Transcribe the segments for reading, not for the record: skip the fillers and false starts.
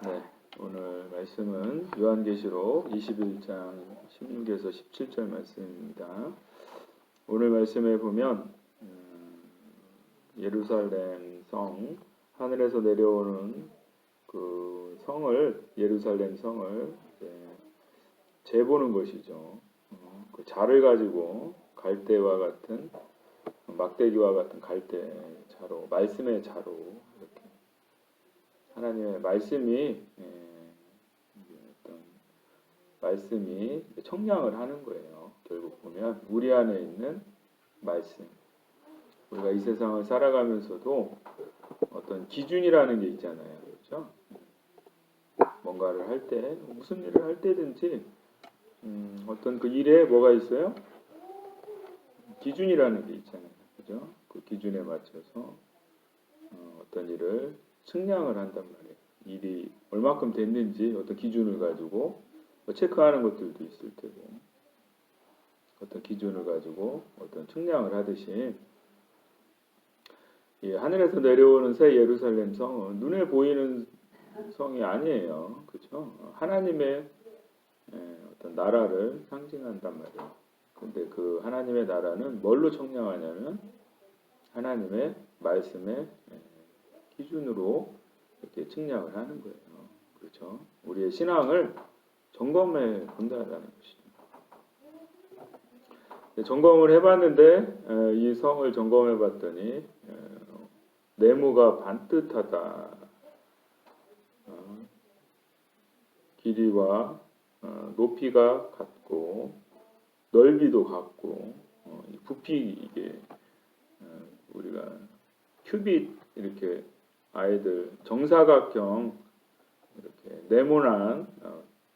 네, 오늘 말씀은 요한계시록 21장 16에서 17절 말씀입니다. 오늘 말씀에 보면 예루살렘 성, 하늘에서 내려오는 그 성을, 예루살렘 성을 재보는 것이죠. 그 자를 가지고 갈대와 같은, 막대기와 같은 갈대 자로, 말씀의 자로 이렇게 하나님의 말씀이 어떤 말씀이 청량을 하는 거예요. 결국 보면 우리 안에 있는 말씀. 우리가 이 세상을 살아가면서도 어떤 기준이라는 게 있잖아요. 그렇죠? 뭔가를 할 때, 무슨 일을 할 때든지 어떤 그 일에 뭐가 있어요? 기준이라는 게 있잖아요. 그죠? 그 기준에 맞춰서 어떤 일을 측량을 한단 말이에요. 일이 얼마큼 됐는지 어떤 기준을 가지고 체크하는 것들도 있을 테고, 어떤 기준을 가지고 어떤 측량을 하듯이 하늘에서 내려오는 새 예루살렘 성은 눈에 보이는 성이 아니에요. 그렇죠? 하나님의 어떤 나라를 상징한단 말이에요. 근데 그 하나님의 나라는 뭘로 청량하냐면 하나님의 말씀의 기준으로 이렇게 측량을 하는 거예요. 그렇죠? 우리의 신앙을 점검해 본다라는 것이죠. 점검을 해봤는데 이 성을 점검해 봤더니 네모가 반듯하다. 길이와 높이가 같고 넓이도 같고 부피 이게 우리가 큐빗 이렇게 아이들 정사각형 이렇게 네모난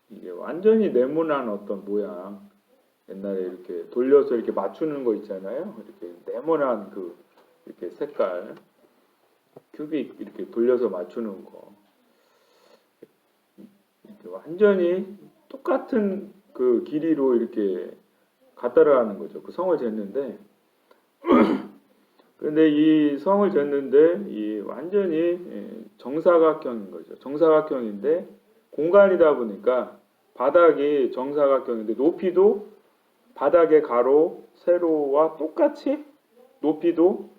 이게 완전히 네모난 어떤 모양 옛날에 이렇게 돌려서 이렇게 맞추는 거 있잖아요. 이렇게 네모난 그 이렇게 색깔 큐빅 이렇게 돌려서 맞추는 거 이렇게 완전히 똑같은 그 길이로 이렇게 갖다라는 거죠. 그 성을 쟀는데 그런데 이 성을 쟀는데 이 완전히 정사각형인 거죠. 정사각형인데 공간이다 보니까 바닥이 정사각형인데 높이도 바닥의 가로, 세로와 똑같이 높이도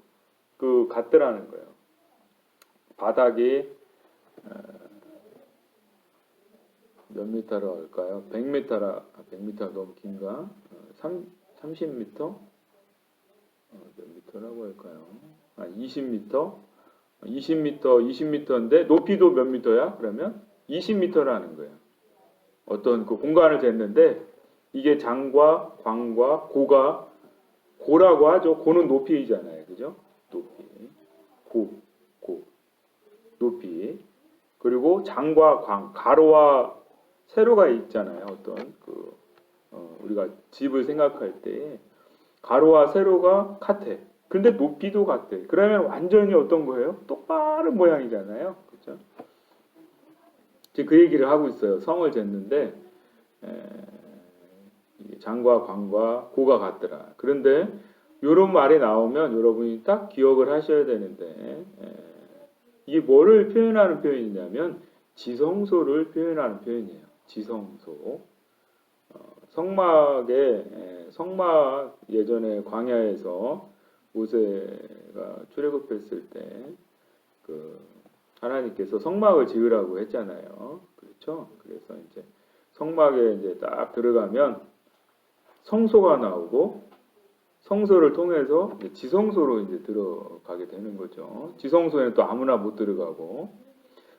그 같더라는 거예요. 바닥이 몇 미터로 할까요? 100m라 100m 너무 긴가? 30m? 몇 미터라고 할까요? 20m? 20m인데 높이도 몇 미터야? 그러면 20m라는 거예요. 어떤 그 공간을 쟀는데 이게 장과 광과 고라고 하죠. 고는 높이잖아요. 그죠? 높이. 고. 높이. 그리고 장과 광, 가로와 세로가 있잖아요. 어떤 그 우리가 집을 생각할 때 가로와 세로가 같아. 근데 높이도 같아. 그러면 완전히 어떤 거예요? 똑바른 모양이잖아요. 그렇죠? 지금 그 얘기를 하고 있어요. 성을 쟀는데 장과 광과 고가 같더라. 그런데 이런 말이 나오면 여러분이 딱 기억을 하셔야 되는데 이게 뭐를 표현하는 표현이냐면 지성소를 표현하는 표현이에요. 지성소. 성막 예전에 광야에서 모세가 출애굽했을 때 그 하나님께서 성막을 지으라고 했잖아요. 그렇죠? 그래서 이제 성막에 이제 딱 들어가면 성소가 나오고 성소를 통해서 지성소로 이제 들어가게 되는 거죠. 지성소에는 또 아무나 못 들어가고.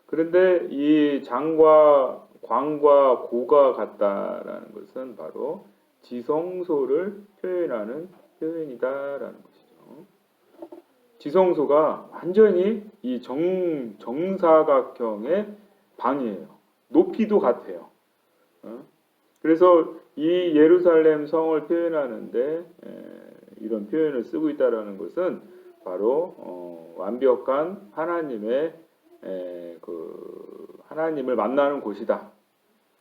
그런데 이 장과 광과 고가 같다라는 것은 바로 지성소를 표현하는 표현이다라는 것이죠. 지성소가 완전히 이 정사각형의 방이에요. 높이도 같아요. 그래서 이 예루살렘 성을 표현하는데 이런 표현을 쓰고 있다라는 것은 바로 완벽한 하나님의 그 하나님을 만나는 곳이다.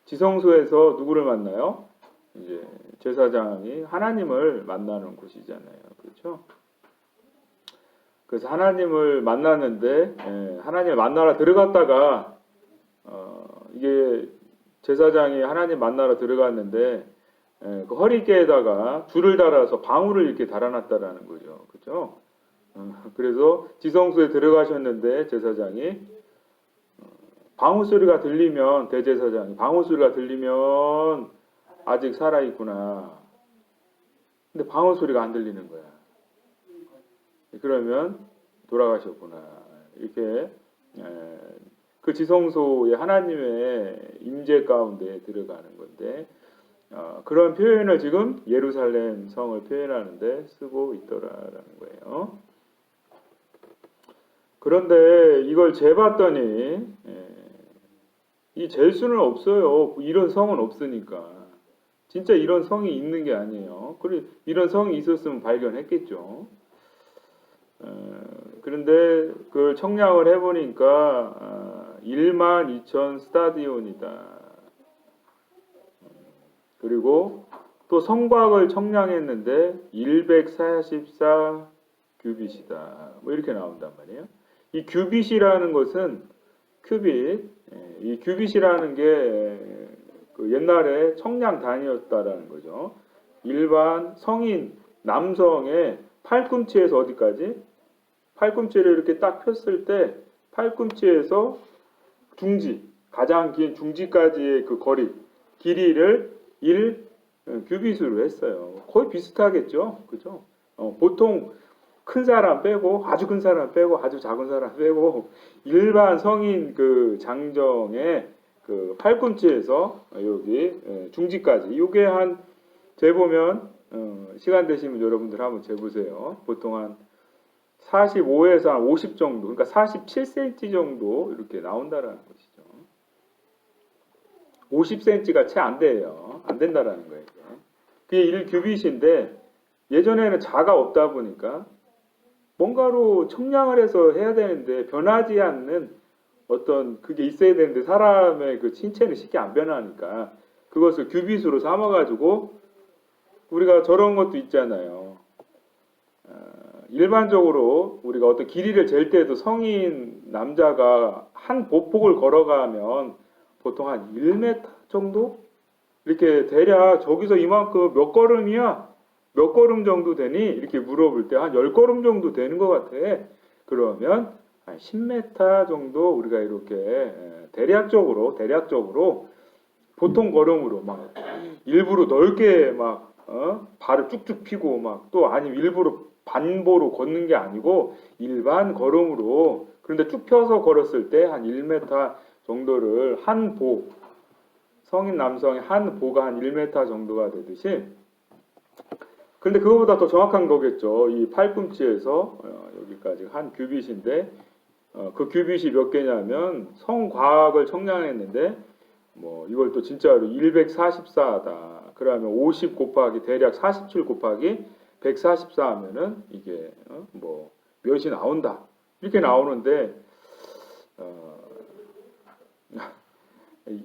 지성소에서 누구를 만나요? 이제 제사장이 하나님을 만나는 곳이잖아요. 그렇죠? 그래서 하나님을 만나는데 하나님을 만나러 들어갔다가 이게 제사장이 하나님 만나러 들어갔는데 그 허리깨에다가 줄을 달아서 방울을 이렇게 달아놨다라는 거죠. 그죠? 그래서 지성소에 들어가셨는데 제사장이 방울 소리가 들리면 대제사장이 방울 소리가 들리면 아직 살아있구나. 근데 방울 소리가 안 들리는 거야. 그러면 돌아가셨구나. 이렇게 그 지성소에 하나님의 임재 가운데 들어가는 건데 그런 표현을 지금 예루살렘 성을 표현하는데 쓰고 있더라라는 거예요. 그런데 이걸 재봤더니 이 잴 수는 없어요. 이런 성은 없으니까. 진짜 이런 성이 있는 게 아니에요. 그래 이런 성이 있었으면 발견했겠죠. 그런데 그걸 청량을 해보니까 12,000 스타디온이다. 그리고 또 성곽을 청량했는데 144 규빗이다. 뭐 이렇게 나온단 말이에요. 이 규빗이라는 것은 큐빗, 이 규빗이라는 게 그 옛날에 청량 단위였다라는 거죠. 일반 성인 남성의 팔꿈치에서 어디까지? 팔꿈치를 이렇게 딱 폈을 때 팔꿈치에서 중지, 가장 긴 중지까지의 그 거리, 길이를 1 규빗으로 했어요. 거의 비슷하겠죠, 그죠? 보통 큰 사람 빼고 아주 큰 사람 빼고 아주 작은 사람 빼고 일반 성인 그 장정의 그 팔꿈치에서 여기 중지까지 이게 한 재보면 시간 되시면 여러분들 한번 재보세요. 보통 한 45에서 한 50 정도, 그러니까 47cm 정도 이렇게 나온다라는 것이죠. 50cm가 채 안 돼요. 안 된다라는 거예요. 그게 1규빗인데 예전에는 자가 없다 보니까 뭔가로 청량을 해서 해야 되는데 변하지 않는 어떤 그게 있어야 되는데 사람의 그 신체는 쉽게 안 변하니까 그것을 규빗으로 삼아가지고 우리가 저런 것도 있잖아요. 일반적으로 우리가 어떤 길이를 잴 때도 성인 남자가 한 보폭을 걸어가면 보통 한 1m 정도? 이렇게 대략 저기서 이만큼 몇 걸음이야? 몇 걸음 정도 되니? 이렇게 물어볼 때 한 10걸음 정도 되는 것 같아. 그러면 한 10m 정도 우리가 이렇게 대략적으로 보통 걸음으로 막 일부러 넓게 막 발을 쭉쭉 펴고 막 또 아니면 일부러 반보로 걷는 게 아니고 일반 걸음으로 그런데 쭉 펴서 걸었을 때 한 1m 정도를 한 보, 성인 남성의 한 보가 한 1m 정도가 되듯이 근데 그거보다 더 정확한 거겠죠. 이 팔꿈치에서 여기까지 한 규빗인데 그 규빗이 몇 개냐면 성곽을 청량했는데 뭐 이걸 또 진짜로 144다. 그러면 50 곱하기 대략 47 곱하기 144 하면은 이게 뭐 몇이 나온다. 이렇게 나오는데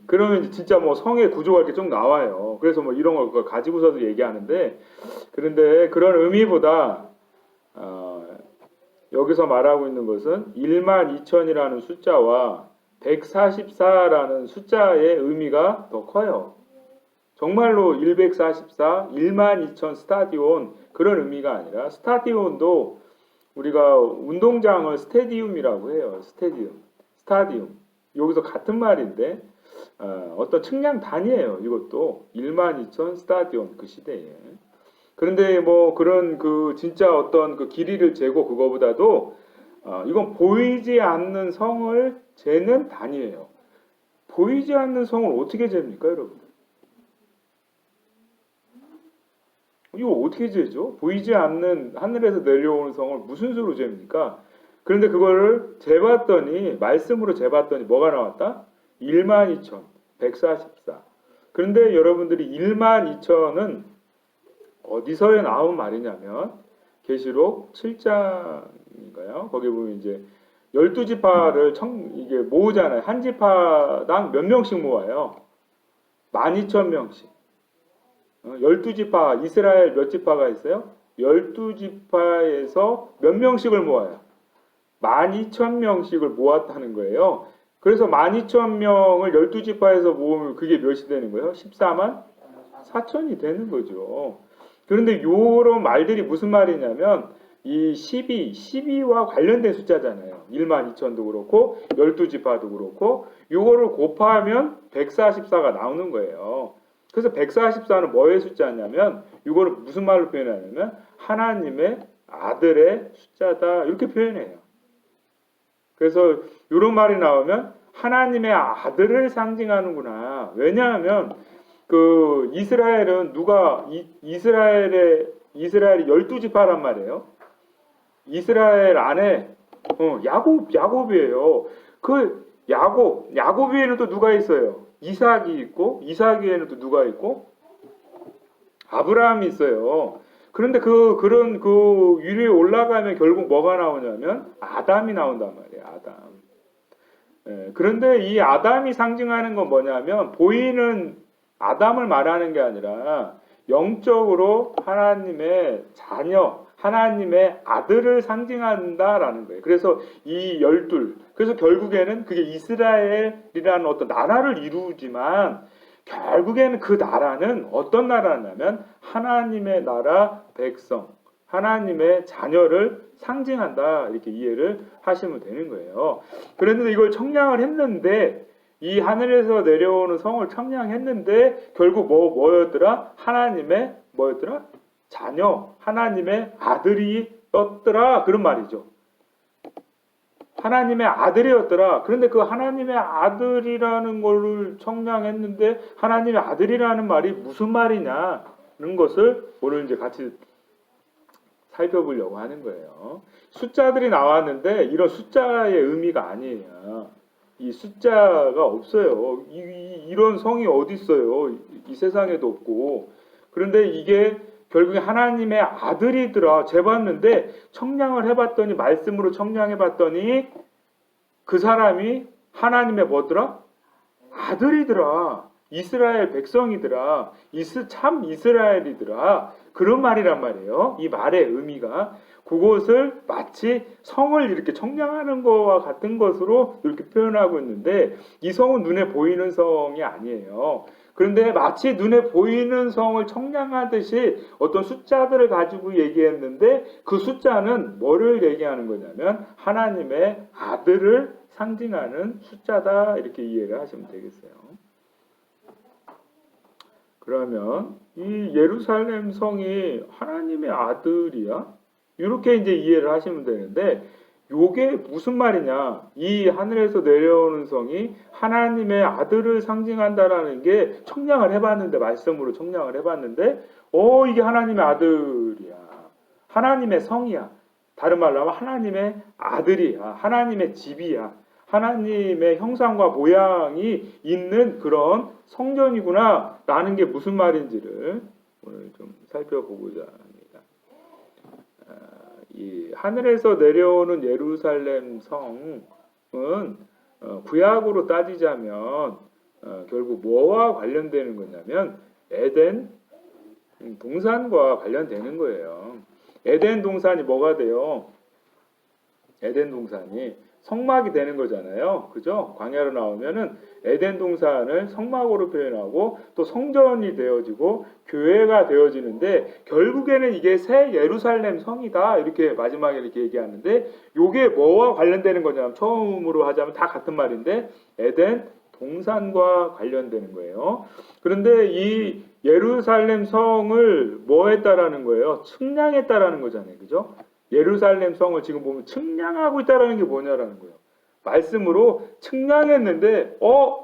그러면 진짜 뭐 성의 구조가 이렇게 좀 나와요. 그래서 뭐 이런 걸 가지고서도 얘기하는데 그런데 그런 의미보다 여기서 말하고 있는 것은 12,000이라는 숫자와 144라는 숫자의 의미가 더 커요. 정말로 144, 12,000 스타디온 그런 의미가 아니라 스타디온도 우리가 운동장을 스테디움이라고 해요. 스타디움. 여기서 같은 말인데 어떤 측량 단위예요. 이것도 12,000 스타디온 그 시대에. 그런데 뭐 그런 그 진짜 어떤 그 길이를 재고 그거보다도 이건 보이지 않는 성을 재는 단위예요. 보이지 않는 성을 어떻게 잽니까, 여러분? 이거 어떻게 재죠? 보이지 않는 하늘에서 내려오는 성을 무슨 수로 잽니까? 그런데 그거를 재봤더니 말씀으로 재봤더니 뭐가 나왔다? 12,000, 144. 그런데 여러분들이 12,000은 어디서에 나온 말이냐면 계시록 7장인가요? 거기 보면 이제 12지파를 이게 모으잖아요. 한 지파당 몇 명씩 모아요? 12,000명씩. 12지파, 이스라엘 몇 지파가 있어요? 12지파에서 몇 명씩을 모아요? 12,000명씩을 모았다는 거예요. 그래서 12,000명을 12지파에서 모으면 그게 몇이 되는 거예요? 14만 4천이 되는 거죠. 그런데 요런 말들이 무슨 말이냐면 이 12와 관련된 숫자잖아요. 1만 2천도 그렇고 12지파도 그렇고 요거를 곱하면 144가 나오는 거예요. 그래서 144는 뭐의 숫자냐면 이거를 무슨 말로 표현하냐면 하나님의 아들의 숫자다 이렇게 표현해요. 그래서 이런 말이 나오면 하나님의 아들을 상징하는구나. 왜냐하면 그 이스라엘은 이스라엘이 12지파란 말이에요. 이스라엘 안에 야곱이에요. 그 야곱 위에는 또 누가 있어요? 이삭이 있고 이삭 위에는 또 누가 있고 아브라함이 있어요. 그런데 그런 위에 올라가면 결국 뭐가 나오냐면 아담이 나온단 말이에요. 아담. 예, 그런데 이 아담이 상징하는 건 뭐냐면 보이는 아담을 말하는 게 아니라 영적으로 하나님의 자녀, 하나님의 아들을 상징한다라는 거예요. 그래서 이 12, 그래서 결국에는 그게 이스라엘이라는 어떤 나라를 이루지만 결국에는 그 나라는 어떤 나라냐면 하나님의 나라 백성, 하나님의 자녀를 상징한다 이렇게 이해를 하시면 되는 거예요. 그런데 이걸 청량을 했는데 이 하늘에서 내려오는 성을 청량했는데 결국 뭐였더라? 하나님의 뭐였더라? 자녀, 하나님의 아들이었더라 그런 말이죠. 하나님의 아들이었더라. 그런데 그 하나님의 아들이라는 걸로 청량했는데 하나님의 아들이라는 말이 무슨 말이냐는 것을 오늘 이제 같이 살펴보려고 하는 거예요. 숫자들이 나왔는데 이런 숫자의 의미가 아니에요. 이 숫자가 없어요. 이런 성이 어디 있어요? 이 세상에도 없고. 그런데 이게 결국에 하나님의 아들이더라. 재봤는데 청량을 해봤더니 말씀으로 청량해봤더니 그 사람이 하나님의 뭐더라? 아들이더라. 이스라엘 백성이더라. 참 이스라엘이더라. 그런 말이란 말이에요. 이 말의 의미가 그것을 마치 성을 이렇게 청량하는 것과 같은 것으로 이렇게 표현하고 있는데 이 성은 눈에 보이는 성이 아니에요. 그런데 마치 눈에 보이는 성을 청량하듯이 어떤 숫자들을 가지고 얘기했는데 그 숫자는 뭐를 얘기하는 거냐면 하나님의 아들을 상징하는 숫자다 이렇게 이해를 하시면 되겠어요. 그러면 이 예루살렘 성이 하나님의 아들이야? 이렇게 이제 이해를 하시면 되는데 요게 무슨 말이냐? 이 하늘에서 내려오는 성이 하나님의 아들을 상징한다라는 게 청량을 해봤는데 말씀으로 청량을 해봤는데 이게 하나님의 아들이야. 하나님의 성이야. 다른 말로 하면 하나님의 아들이야. 하나님의 집이야. 하나님의 형상과 모양이 있는 그런 성전이구나 라는 게 무슨 말인지를 오늘 좀 살펴보고자 합니다. 이 하늘에서 내려오는 예루살렘 성은 구약으로 따지자면 결국 뭐와 관련되는 거냐면 에덴 동산과 관련되는 거예요. 에덴 동산이 뭐가 돼요? 에덴 동산이 성막이 되는 거잖아요. 그죠? 광야로 나오면은 에덴 동산을 성막으로 표현하고 또 성전이 되어지고 교회가 되어지는데 결국에는 이게 새 예루살렘 성이다. 이렇게 마지막에 이렇게 얘기하는데 요게 뭐와 관련되는 거냐면 처음으로 하자면 다 같은 말인데 에덴 동산과 관련되는 거예요. 그런데 이 예루살렘 성을 뭐 했다라는 거예요? 측량했다라는 거잖아요. 그죠? 예루살렘 성을 지금 보면 측량하고 있다라는 게 뭐냐라는 거예요. 말씀으로 측량했는데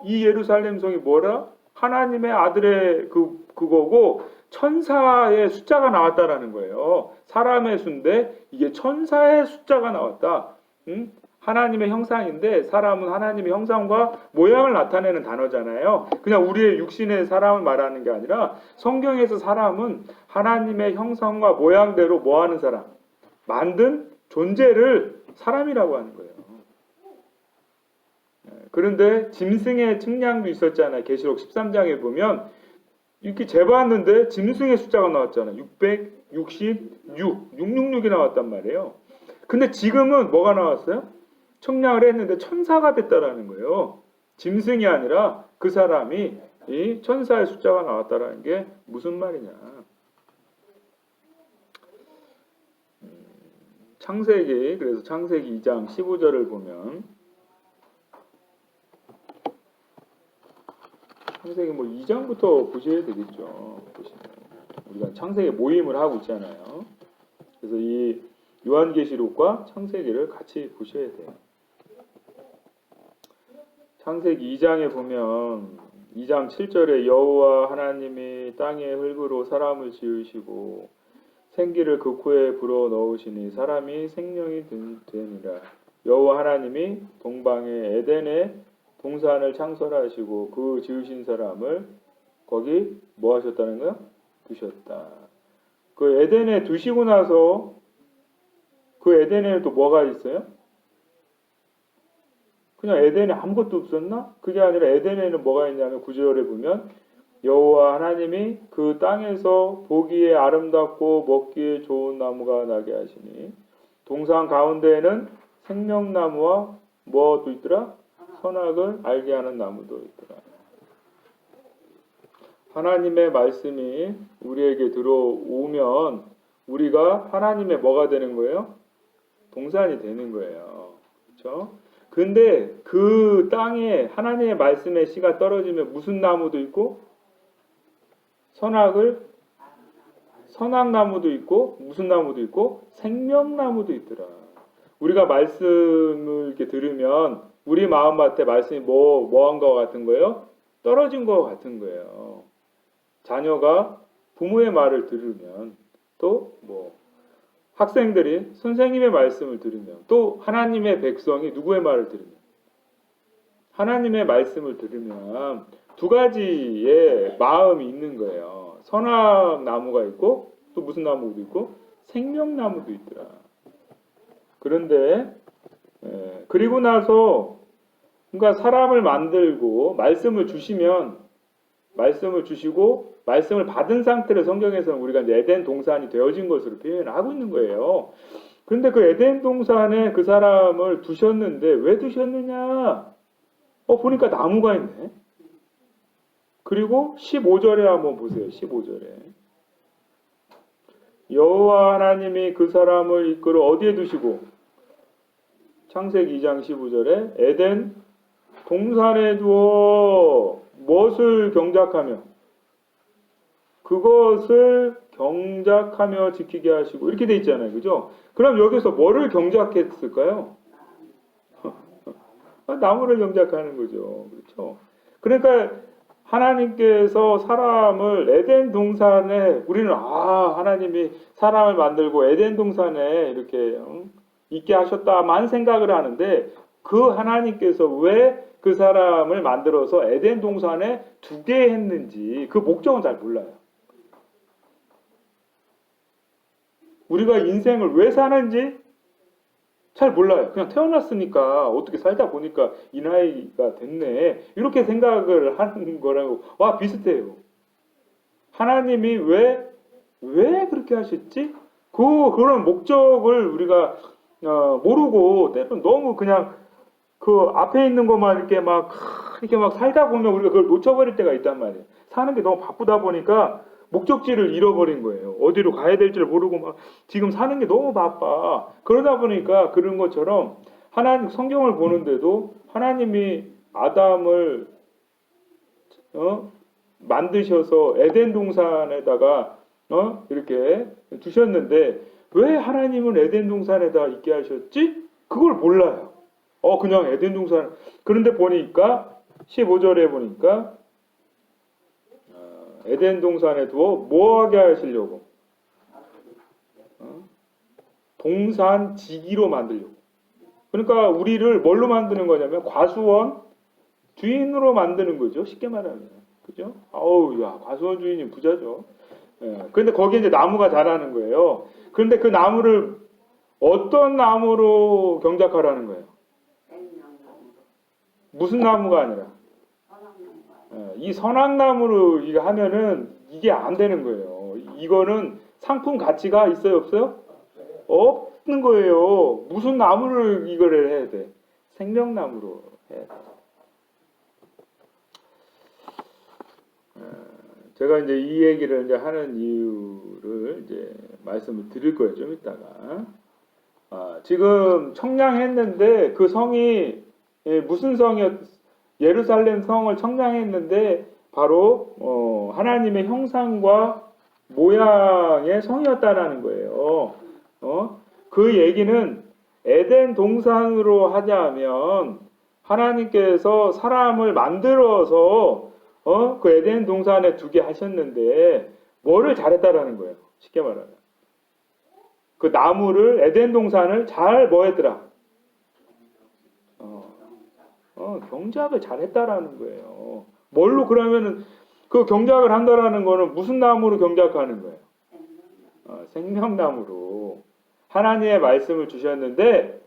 이 예루살렘 성이 뭐라? 하나님의 아들의 그거고 천사의 숫자가 나왔다라는 거예요. 사람의 수인데 이게 천사의 숫자가 나왔다. 하나님의 형상인데 사람은 하나님의 형상과 모양을 나타내는 단어잖아요. 그냥 우리의 육신의 사람을 말하는 게 아니라 성경에서 사람은 하나님의 형상과 모양대로 뭐하는 사람? 만든 존재를 사람이라고 하는 거예요. 그런데 짐승의 측량도 있었잖아요. 계시록 13장에 보면 이렇게 재봤는데 짐승의 숫자가 나왔잖아요. 666이 나왔단 말이에요. 근데 지금은 뭐가 나왔어요? 청량을 했는데 천사가 됐다라는 거예요. 짐승이 아니라 그 사람이 이 천사의 숫자가 나왔다라는 게 무슨 말이냐. 창세기, 그래서 창세기 2장 15절을 보면 창세기 뭐 2장부터 보셔야 되겠죠. 보시면 우리가 창세기 모임을 하고 있잖아요. 그래서 이 요한계시록과 창세기를 같이 보셔야 돼요. 창세기 2장에 보면 2장 7절에 여호와 하나님이 땅의 흙으로 사람을 지으시고 생기를 그 코에 불어 넣으시니 사람이 생명이 되니라. 여호와 하나님이 동방의 에덴에 동산을 창설하시고 그 지으신 사람을 거기 뭐 하셨다는 거야? 두셨다. 그 에덴에 두시고 나서 그 에덴에 또 뭐가 있어요? 그냥 에덴에 아무것도 없었나? 그게 아니라 에덴에는 뭐가 있냐면 9절에 보면 여호와 하나님이 그 땅에서 보기에 아름답고 먹기에 좋은 나무가 나게 하시니 동산 가운데에는 생명나무와 뭐도 있더라? 선악을 알게 하는 나무도 있더라. 하나님의 말씀이 우리에게 들어오면 우리가 하나님의 뭐가 되는 거예요? 동산이 되는 거예요. 그렇죠? 근데 그 땅에 하나님의 말씀의 씨가 떨어지면 무슨 나무도 있고 선악나무도 있고 무슨 나무도 있고 생명나무도 있더라. 우리가 말씀을 이렇게 들으면 우리 마음밭에 말씀이 뭐한 것 같은 거예요? 떨어진 것 같은 거예요. 자녀가 부모의 말을 들으면 또 학생들이 선생님의 말씀을 들으면 또 하나님의 백성이 누구의 말을 들으면 하나님의 말씀을 들으면 두 가지의 마음이 있는 거예요. 선악나무가 있고 또 무슨 나무도 있고 생명나무도 있더라. 그런데 그리고 나서 그러니까 사람을 만들고 말씀을 주시면 말씀을 주시고 말씀을 받은 상태로 성경에서는 우리가 이제 에덴 동산이 되어진 것으로 표현을 하고 있는 거예요. 그런데 그 에덴 동산에 그 사람을 두셨는데 왜 두셨느냐? 보니까 나무가 있네. 그리고 15절에 한번 보세요. 15절에 여호와 하나님이 그 사람을 이끌어 어디에 두시고 창세기 2장 15절에 에덴 동산에 두어 무엇을 경작하며 그것을 경작하며 지키게 하시고 이렇게 돼 있잖아요. 그죠? 그럼 여기서 뭐를 경작했을까요? 나무를 경작하는 거죠. 그렇죠? 그러니까 하나님께서 사람을 에덴 동산에 우리는 하나님이 사람을 만들고 에덴 동산에 이렇게 있게 하셨다만 생각을 하는데 그 하나님께서 왜 그 사람을 만들어서 에덴 동산에 두게 했는지 그 목적은 잘 몰라요. 우리가 인생을 왜 사는지 잘 몰라요. 그냥 태어났으니까 어떻게 살다 보니까 이 나이가 됐네. 이렇게 생각을 하는 거라고 비슷해요. 하나님이 왜 그렇게 하셨지? 그런 목적을 우리가 모르고 때로는 너무 그냥 그 앞에 있는 것만 이렇게 막 살다 보면 우리가 그걸 놓쳐버릴 때가 있단 말이에요. 사는 게 너무 바쁘다 보니까 목적지를 잃어버린 거예요. 어디로 가야 될지를 모르고 막 지금 사는 게 너무 바빠. 그러다 보니까 그런 것처럼 하나님 성경을 보는데도 하나님이 아담을 만드셔서 에덴 동산에다가 이렇게 두셨는데 왜 하나님은 에덴 동산에다 있게 하셨지? 그걸 몰라요. 그냥 에덴 동산. 그런데 보니까 15절에 보니까 에덴 동산에 두어 뭐하게 하시려고? 동산지기로 만들려고. 그러니까 우리를 뭘로 만드는 거냐면 과수원 주인으로 만드는 거죠. 쉽게 말하면. 그죠? 과수원 주인이 부자죠. 그런데 거기에 이제 나무가 자라는 거예요. 그런데 그 나무를 어떤 나무로 경작하라는 거예요? 무슨 나무가 아니라 이 선악나무로 이거 하면은 이게 안 되는 거예요. 이거는 상품 가치가 있어요, 없어요? 없는 거예요. 무슨 나무를 이거를 해야 돼? 생명나무로 해야 돼요. 제가 이제 이 얘기를 이제 하는 이유를 이제 말씀을 드릴 거예요. 좀 이따가. 지금 청량했는데 그 성이 무슨 성이었? 예루살렘 성을 청량했는데 바로 하나님의 형상과 모양의 성이었다라는 거예요. 그 얘기는 에덴 동산으로 하자면 하나님께서 사람을 만들어서 그 에덴 동산에 두게 하셨는데 뭐를 잘했다라는 거예요. 쉽게 말하면 그 나무를 에덴 동산을 잘 뭐했더라? 경작을 잘했다라는 거예요. 뭘로 그러면은 그 경작을 한다라는 거는 무슨 나무로 경작하는 거예요? 생명나무로 하나님의 말씀을 주셨는데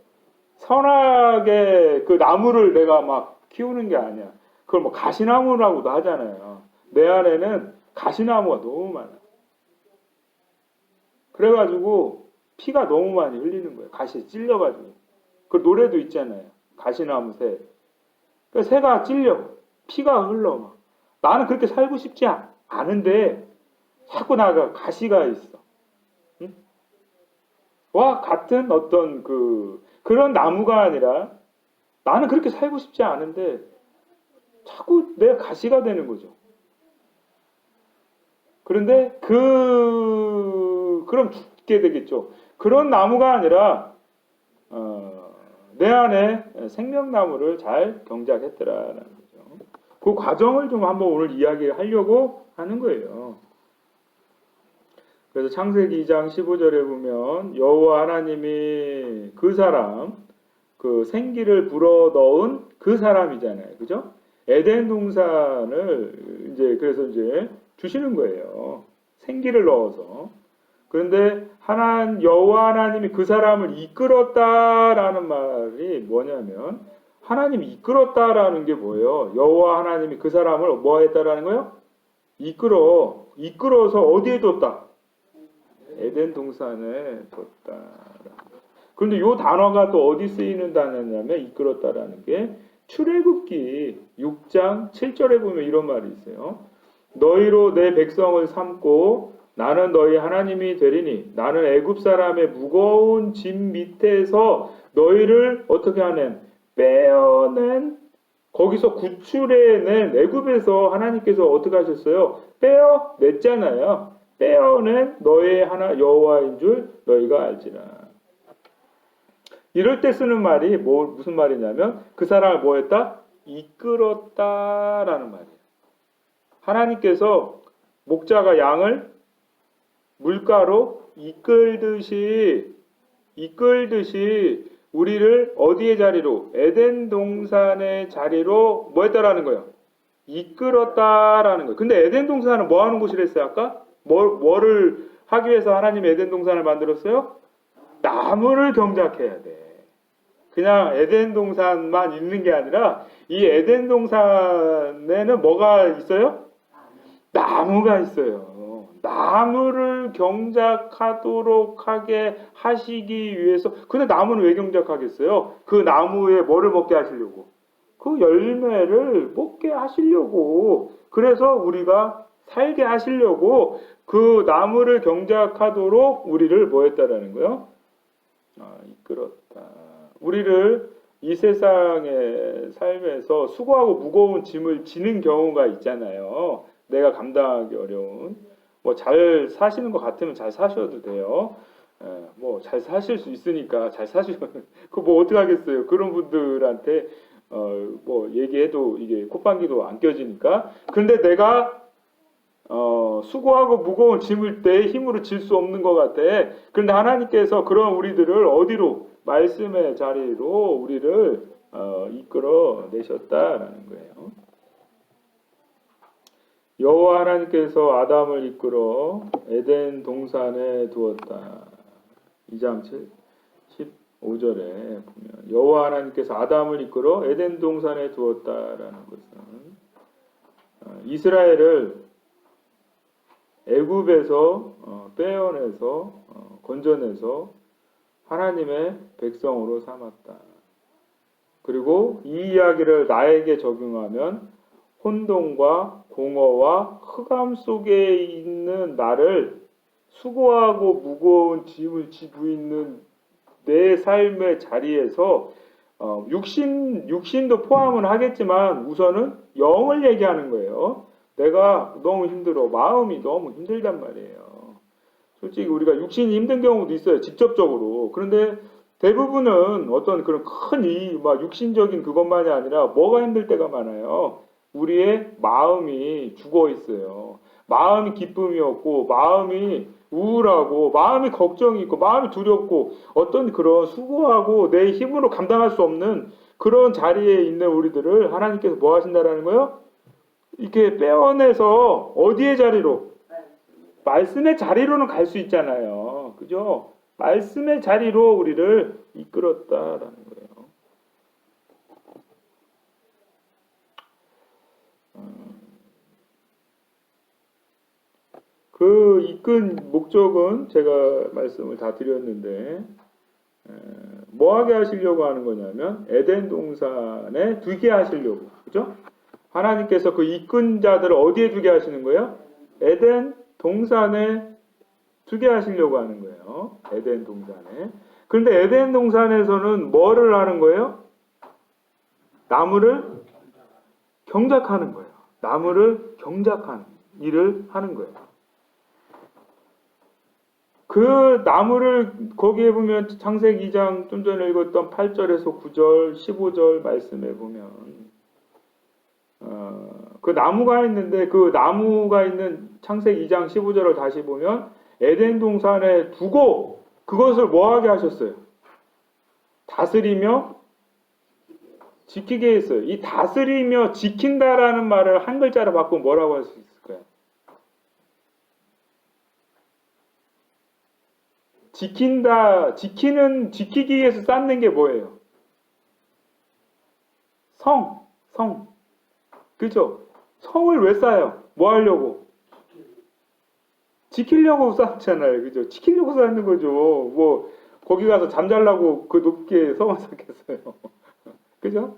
선하게 그 나무를 내가 막 키우는 게 아니야. 그걸 뭐 가시나무라고도 하잖아요. 내 안에는 가시나무가 너무 많아. 그래가지고 피가 너무 많이 흘리는 거예요. 가시에 찔려가지고. 그 노래도 있잖아요. 가시나무 새. 그 새가 찔려. 피가 흘러. 막. 나는 그렇게 살고 싶지 않은데 자꾸 나가 가시가 있어. 응? 와 같은 어떤 그런 나무가 아니라 나는 그렇게 살고 싶지 않은데 자꾸 내 가시가 되는 거죠. 그런데 그럼 죽게 되겠죠. 그런 나무가 아니라 내 안에 생명나무를 잘 경작했더라라는 거죠. 그 과정을 좀 한번 오늘 이야기하려고 하는 거예요. 그래서 창세기 2장 15절에 보면 여호와 하나님이 그 사람, 그 생기를 불어넣은 그 사람이잖아요. 그죠? 에덴 동산을 그래서 주시는 거예요. 생기를 넣어서. 그런데 여호와 하나님이 그 사람을 이끌었다라는 말이 뭐냐면 하나님이 이끌었다라는 게 뭐예요? 여호와 하나님이 그 사람을 뭐 했다라는 거예요? 이끌어서 어디에 뒀다? 에덴 동산에 뒀다. 그런데 이 단어가 또 어디 쓰이는 단어냐면 이끌었다라는 게 출애굽기 6장 7절에 보면 이런 말이 있어요. 너희로 내 백성을 삼고 나는 너희 하나님이 되리니 나는 애굽 사람의 무거운 짐 밑에서 너희를 어떻게 하는 빼어낸 거기서 구출해낸 애굽에서 하나님께서 어떻게 하셨어요? 빼어냈잖아요. 빼어낸 너의 하나 여호와인 줄 너희가 알지라. 이럴 때 쓰는 말이 무슨 말이냐면 그 사람을 뭐 했다? 이끌었다라는 말이에요. 하나님께서 목자가 양을 물가로 이끌듯이 우리를 어디의 자리로? 에덴 동산의 자리로 뭐 했다라는 거예요? 이끌었다라는 거예요. 근데 에덴 동산은 뭐 하는 곳이랬어요? 아까? 뭐를 하기 위해서 하나님이 에덴 동산을 만들었어요? 나무를 경작해야 돼. 그냥 에덴 동산만 있는 게 아니라 이 에덴 동산에는 뭐가 있어요? 나무가 있어요. 나무를 경작하도록 하게 하시기 위해서. 근데 나무는 왜 경작하겠어요? 그 나무에 뭐를 먹게 하시려고? 그 열매를 먹게 하시려고. 그래서 우리가 살게 하시려고 그 나무를 경작하도록 우리를 뭐 했다라는 거예요? 이끌었다. 우리를 이 세상의 삶에서 수고하고 무거운 짐을 지는 경우가 있잖아요. 내가 감당하기 어려운. 뭐 잘 사시는 것 같으면 잘 사셔도 돼요. 뭐 잘 사실 수 있으니까 잘 사시면 그 뭐 어떻게 하겠어요. 그런 분들한테 뭐 얘기해도 이게 콧방귀도 안 껴지니까. 그런데 내가 수고하고 무거운 짐을 내 힘으로 질 수 없는 것 같아. 그런데 하나님께서 그런 우리들을 어디로? 말씀의 자리로 우리를 이끌어 내셨다라는 거예요. 여호와 하나님께서 아담을 이끌어 에덴 동산에 두었다. 2장 15절에 보면 여호와 하나님께서 아담을 이끌어 에덴 동산에 두었다라는 것은 이스라엘을 애굽에서 빼어내서 건져내서 하나님의 백성으로 삼았다. 그리고 이 이야기를 나에게 적용하면 혼돈과 공허와 흑암 속에 있는 나를 수고하고 무거운 짐을 지고 있는 내 삶의 자리에서 육신도 포함은 하겠지만 우선은 영을 얘기하는 거예요. 내가 너무 힘들어. 마음이 너무 힘들단 말이에요. 솔직히 우리가 육신이 힘든 경우도 있어요. 직접적으로. 그런데 대부분은 어떤 그런 막 육신적인 그것만이 아니라 뭐가 힘들 때가 많아요. 우리의 마음이 죽어 있어요. 마음이 기쁨이 없고, 마음이 우울하고, 마음이 걱정이 있고, 마음이 두렵고, 어떤 그런 수고하고 내 힘으로 감당할 수 없는 그런 자리에 있는 우리들을 하나님께서 뭐 하신다라는 거예요? 이렇게 빼어내서 어디의 자리로? 말씀의 자리로는 갈 수 있잖아요. 그죠? 말씀의 자리로 우리를 이끌었다라는 거예요. 그 이끈 목적은 제가 말씀을 다 드렸는데 뭐하게 하시려고 하는 거냐면 에덴 동산에 두게 하시려고. 그죠? 하나님께서 그 이끈 자들을 어디에 두게 하시는 거예요? 에덴 동산에 두게 하시려고 하는 거예요. 에덴 동산에. 그런데 에덴 동산에서는 뭐를 하는 거예요? 나무를 경작하는 거예요. 나무를 경작하는 일을 하는 거예요. 그 나무를 거기에 보면 창세기 2장 좀 전에 읽었던 8절에서 9절, 15절 말씀에 보면 그 나무가 있는데 그 나무가 있는 창세기 2장 15절을 다시 보면 에덴 동산에 두고 그것을 뭐하게 하셨어요? 다스리며 지키게 했어요. 이 다스리며 지킨다라는 말을 한 글자로 바꾸면 뭐라고 할 수 있을까요? 지킨다, 지키기 위해서 쌓는 게 뭐예요? 성. 그죠? 성을 왜 쌓아요? 뭐 하려고? 지키려고 쌓잖아요. 그죠? 지키려고 쌓는 거죠. 뭐, 거기 가서 잠자려고 그 높게 성을 쌓겠어요. 그죠?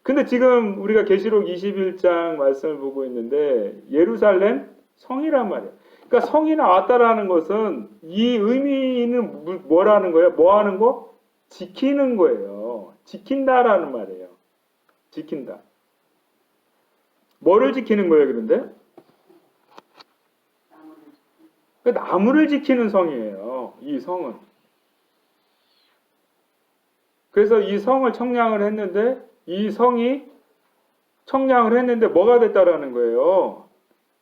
근데 지금 우리가 계시록 21장 말씀을 보고 있는데, 예루살렘 성이란 말이에요. 그러니까 성이 나왔다라는 것은 이 의미는 뭐라는 거예요? 뭐 하는 거? 지키는 거예요. 지킨다라는 말이에요. 지킨다. 뭐를 지키는 거예요, 그런데? 나무를 지키는 성이에요. 이 성은. 그래서 이 성을 청량을 했는데 이 성이 청량을 했는데 뭐가 됐다라는 거예요?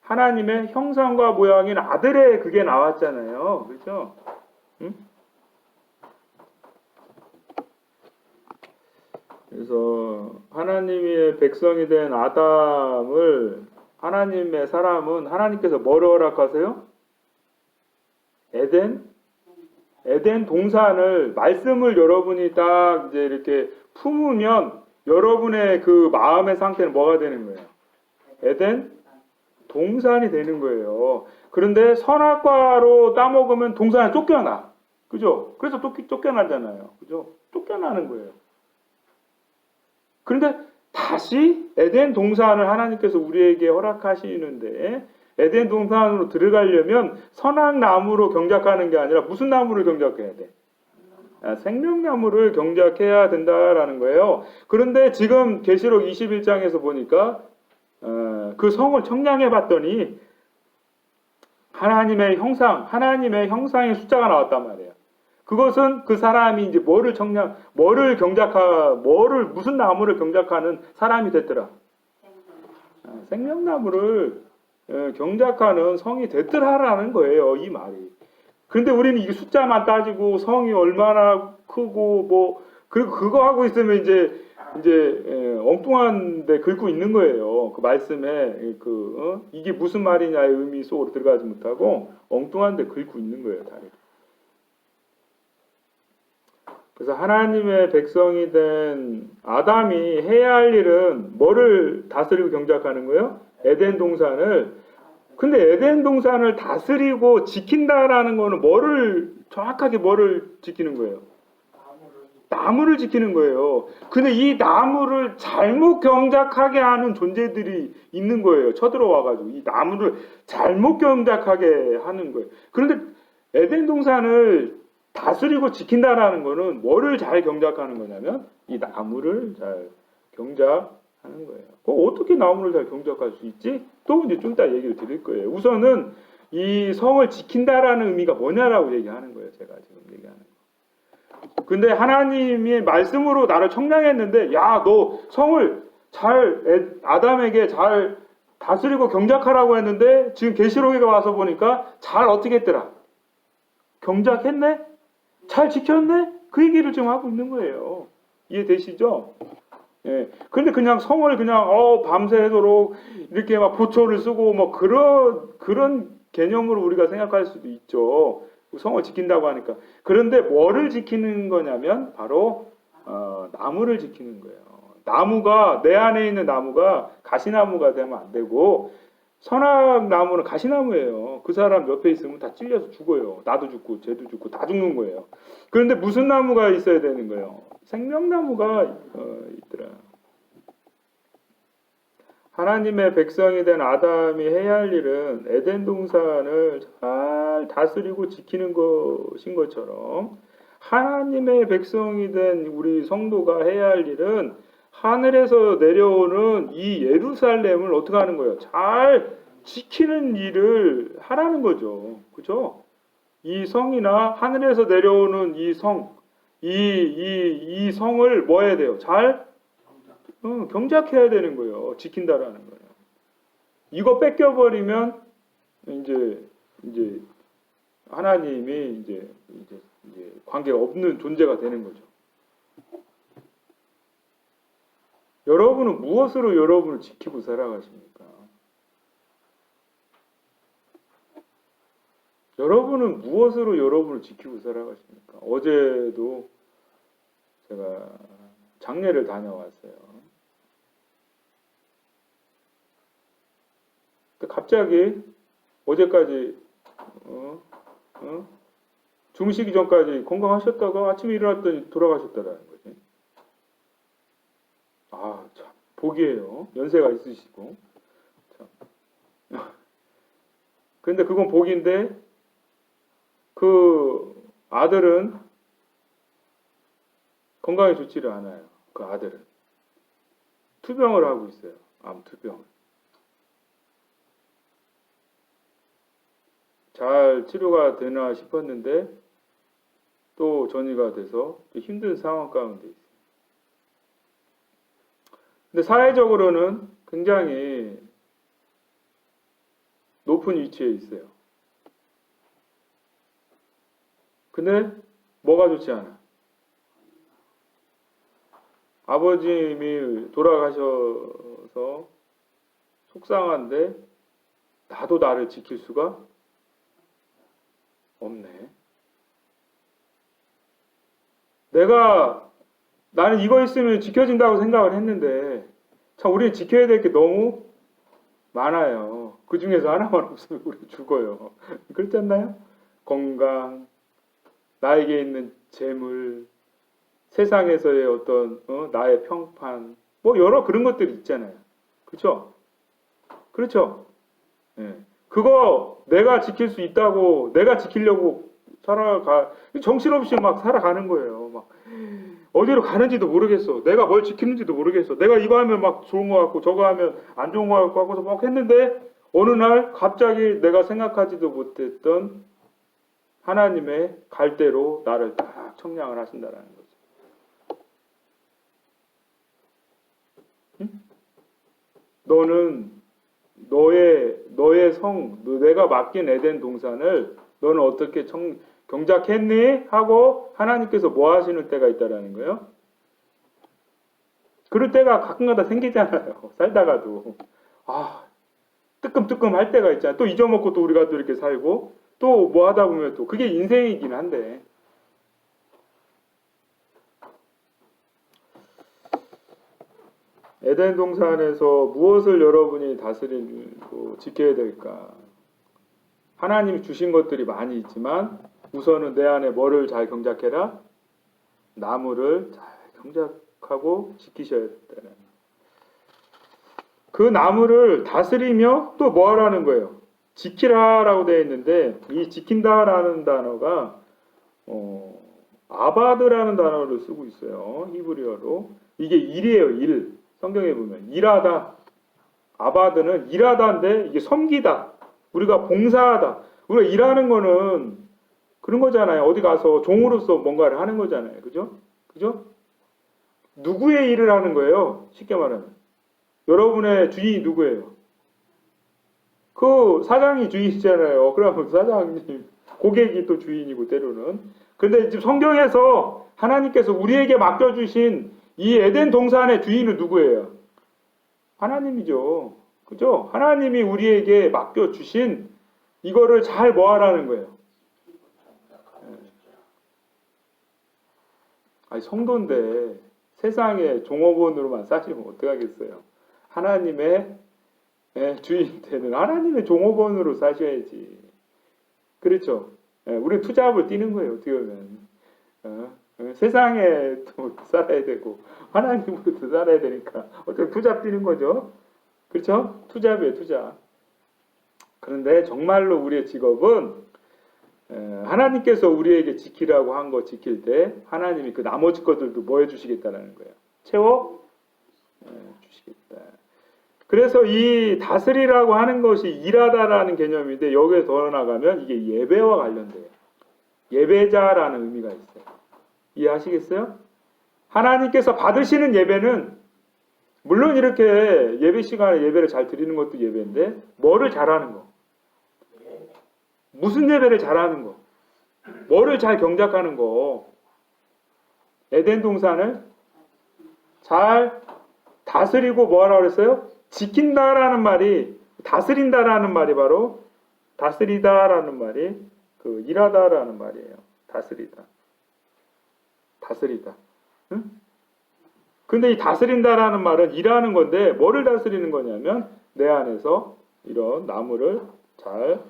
하나님의 형상과 모양인 아들의 그게 나왔잖아요. 그렇죠? 응? 그래서 하나님의 백성이 된 아담을 하나님의 사람은 하나님께서 뭐를 허락하세요? 에덴 동산을 말씀을 여러분이 딱 이제 이렇게 품으면 여러분의 그 마음의 상태는 뭐가 되는 거예요? 에덴 동산이 되는 거예요. 그런데 선악과로 따먹으면 동산에 쫓겨나. 그죠? 그래서 쫓겨나잖아요. 그죠? 쫓겨나는 거예요. 그런데 다시 에덴 동산을 하나님께서 우리에게 허락하시는데 에덴 동산으로 들어가려면 선악나무로 경작하는 게 아니라 무슨 나무를 경작해야 돼? 생명나무를 경작해야 된다라는 거예요. 그런데 지금 계시록 21장에서 보니까 그 성을 청량해 봤더니 하나님의 형상의 숫자가 나왔단 말이에요. 그것은 그 사람이 이제 무슨 나무를 경작하는 사람이 됐더라. 생명나무를 경작하는 성이 됐더라라는 거예요, 이 말이. 그런데 우리는 이 숫자만 따지고 성이 얼마나 크고 그리고 그거 하고 있으면 이제 엉뚱한데 긁고 있는 거예요. 그 말씀에 이게 무슨 말이냐의 의미 속으로 들어가지 못하고 엉뚱한데 긁고 있는 거예요, 다리. 그래서 하나님의 백성이 된 아담이 해야 할 일은 뭐를 다스리고 경작하는 거예요? 에덴 동산을. 근데 에덴 동산을 다스리고 지킨다라는 거는 정확하게 뭐를 지키는 거예요? 나무를 지키는 거예요. 근데 이 나무를 잘못 경작하게 하는 존재들이 있는 거예요. 쳐들어와가지고 이 나무를 잘못 경작하게 하는 거예요. 그런데 에덴 동산을 다스리고 지킨다라는 거는 뭐를 잘 경작하는 거냐면 이 나무를 잘 경작하는 거예요. 어떻게 나무를 잘 경작할 수 있지? 또 이제 좀 이따 얘기를 드릴 거예요. 우선은 이 성을 지킨다라는 의미가 뭐냐라고 얘기하는 거예요. 제가 지금 얘기하는 거. 근데 하나님이 말씀으로 나를 청량했는데, 야, 너 성을 잘 아담에게 잘 다스리고 경작하라고 했는데 지금 계시록에 와서 보니까 잘 어떻게 했더라? 경작했네? 잘 지켰네? 그 얘기를 지금 하고 있는 거예요. 이해되시죠? 예. 근데 그냥 성을 그냥 밤새도록 이렇게 막 보초를 쓰고 뭐 그런 개념으로 우리가 생각할 수도 있죠. 성을 지킨다고 하니까. 그런데 뭐를 지키는 거냐면 바로 나무를 지키는 거예요. 나무가 내 안에 있는 나무가 가시나무가 되면 안 되고 선악나무는 가시나무예요. 그 사람 옆에 있으면 다 찔려서 죽어요. 나도 죽고 쟤도 죽고 다 죽는 거예요. 그런데 무슨 나무가 있어야 되는 거예요? 생명나무가 있더라. 하나님의 백성이 된 아담이 해야 할 일은 에덴 동산을 잘 다스리고 지키는 것인 것처럼 하나님의 백성이 된 우리 성도가 해야 할 일은 하늘에서 내려오는 이 예루살렘을 어떻게 하는 거예요? 잘 지키는 일을 하라는 거죠. 그죠? 이 성이나 하늘에서 내려오는 이 성, 이 성을 뭐 해야 돼요? 잘 경작해야 되는 거예요. 지킨다라는 거예요. 이거 뺏겨버리면 이제 하나님이 이제 관계가 없는 존재가 되는 거죠. 여러분은 무엇으로 여러분을 지키고 살아가십니까? 여러분은 무엇으로 여러분을 지키고 살아가십니까? 어제도 제가 장례를 다녀왔어요. 갑자기 어제까지 주무시기 전까지 건강하셨다가 아침에 일어났더니 돌아가셨다라는 거지. 아, 참 복이에요. 연세가 있으시고. 참. 근데 그건 복인데 그 아들은 건강이 좋지를 않아요. 그 아들은 투병을 하고 있어요. 암 투병을. 잘 치료가 되나 싶었는데 또 전이가 돼서 힘든 상황 가운데 있어요. 근데 사회적으로는 굉장히 높은 위치에 있어요. 근데 뭐가 좋지 않아? 아버님이 돌아가셔서 속상한데 나도 나를 지킬 수가 없네. 나는 이거 있으면 지켜진다고 생각을 했는데 참 우리는 지켜야 될 게 너무 많아요. 그 중에서 하나만 없으면 우리 죽어요. 그렇지 않나요? 건강, 나에게 있는 재물, 세상에서의 어떤 나의 평판, 뭐 여러 그런 것들이 있잖아요. 그렇죠? 그렇죠? 네. 그거 내가 지킬 수 있다고 내가 지키려고 정신없이 막 살아가는 거예요. 막 어디로 가는지도 모르겠어. 내가 뭘 지키는지도 모르겠어. 내가 이거 하면 막 좋은 거 같고 저거 하면 안 좋은 거 같고 하고서 막 했는데 어느 날 갑자기 내가 생각하지도 못했던 하나님의 갈대로 나를 딱 청량을 하신다라는 거죠. 응? 너는 너의 내가 맡긴 에덴 동산을 너는 어떻게 경작했니? 하고 하나님께서 뭐 하시는 때가 있다라는 거예요. 그럴 때가 가끔가다 생기잖아요. 살다가도 뜨끔뜨끔 할 때가 있잖아요. 또 잊어먹고 또 우리가 또 이렇게 살고 또 뭐 하다 보면 또 그게 인생이긴 한데 에덴 동산에서 무엇을 여러분이 다스리고 지켜야 될까? 하나님이 주신 것들이 많이 있지만 우선은 내 안에 뭐를 잘 경작해라? 나무를 잘 경작하고 지키셔야 된다는. 그 나무를 다스리며 또 뭐 하라는 거예요? 지키라라고 되어 있는데 이 지킨다라는 단어가 아바드라는 단어를 쓰고 있어요. 히브리어로. 이게 일이에요. 일. 성경에 보면 일하다. 아바드는 일하다인데 이게 섬기다. 우리가 봉사하다. 우리가 일하는 거는 그런 거잖아요. 어디 가서 종으로서 뭔가를 하는 거잖아요. 그죠? 그죠? 누구의 일을 하는 거예요? 쉽게 말하면. 여러분의 주인이 누구예요? 그 사장이 주인이잖아요. 그러면 사장님, 고객이 또 주인이고 때로는. 근데 지금 성경에서 하나님께서 우리에게 맡겨주신 이 에덴 동산의 주인은 누구예요? 하나님이죠. 그죠? 하나님이 우리에게 맡겨주신 이거를 잘 뭐하라는 거예요? 아니, 성도인데 세상에 종업원으로만 싸시면 어떡하겠어요? 하나님의 주인 되는 하나님의 종업원으로 사셔야지. 그렇죠? 우리 투잡을 뛰는 거예요. 어떻게 보면. 세상에 또 살아야 되고 하나님으로도 살아야 되니까 어떻게 투잡 뛰는 거죠? 그렇죠? 투잡이에요. 투잡. 그런데 정말로 우리의 직업은 하나님께서 우리에게 지키라고 한 거 지킬 때 하나님이 그 나머지 것들도 뭐 해주시겠다는 거예요? 채워 주시겠다. 그래서 이 다스리라고 하는 것이 일하다라는 개념인데 여기에 더 나가면 이게 예배와 관련돼요. 예배자라는 의미가 있어요. 이해하시겠어요? 하나님께서 받으시는 예배는 물론 이렇게 예배 시간에 예배를 잘 드리는 것도 예배인데 뭐를 잘하는 거? 무슨 예배를 잘하는 거? 뭐를 잘 경작하는 거? 에덴 동산을 잘 다스리고 뭐하라고 그랬어요? 지킨다라는 말이 다스린다라는 말이 바로 다스리다라는 말이 그 일하다라는 말이에요. 다스리다. 다스리다. 응? 근데 이 다스린다라는 말은 일하는 건데 뭐를 다스리는 거냐면 내 안에서 이런 나무를 잘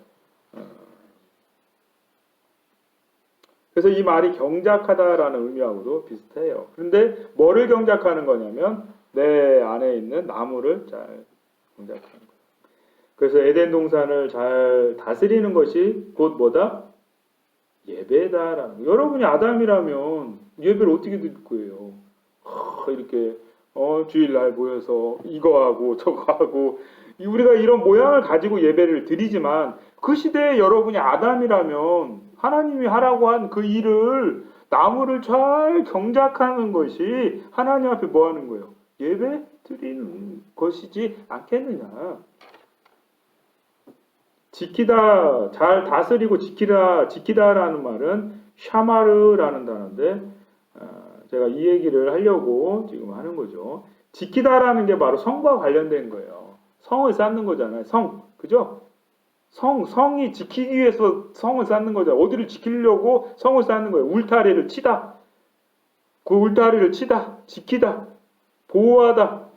그래서 이 말이 경작하다라는 의미하고도 비슷해요. 그런데 뭐를 경작하는 거냐면 내 안에 있는 나무를 잘 경작하는 거예요. 그래서 에덴 동산을 잘 다스리는 것이 곧 뭐다? 예배다라는 거예요. 여러분이 아담이라면 예배를 어떻게 드릴 거예요? 이렇게 주일날 모여서 이거 하고 저거 하고 우리가 이런 모양을 가지고 예배를 드리지만 그 시대에 여러분이 아담이라면 하나님이 하라고 한 그 일을 나무를 잘 경작하는 것이 하나님 앞에 뭐 하는 거예요? 예배 드리는 것이지 않겠느냐. 지키다, 잘 다스리고 지키다라는 말은 샤마르라는 단어인데 제가 이 얘기를 하려고 지금 하는 거죠. 지키다라는 게 바로 성과 관련된 거예요. 성을 쌓는 거잖아요. 성, 그죠? 성이 지키기 위해서 성을 쌓는 거잖아요. 어디를 지키려고 성을 쌓는 거예요. 울타리를 치다. 그 울타리를 치다, 지키다, 보호하다.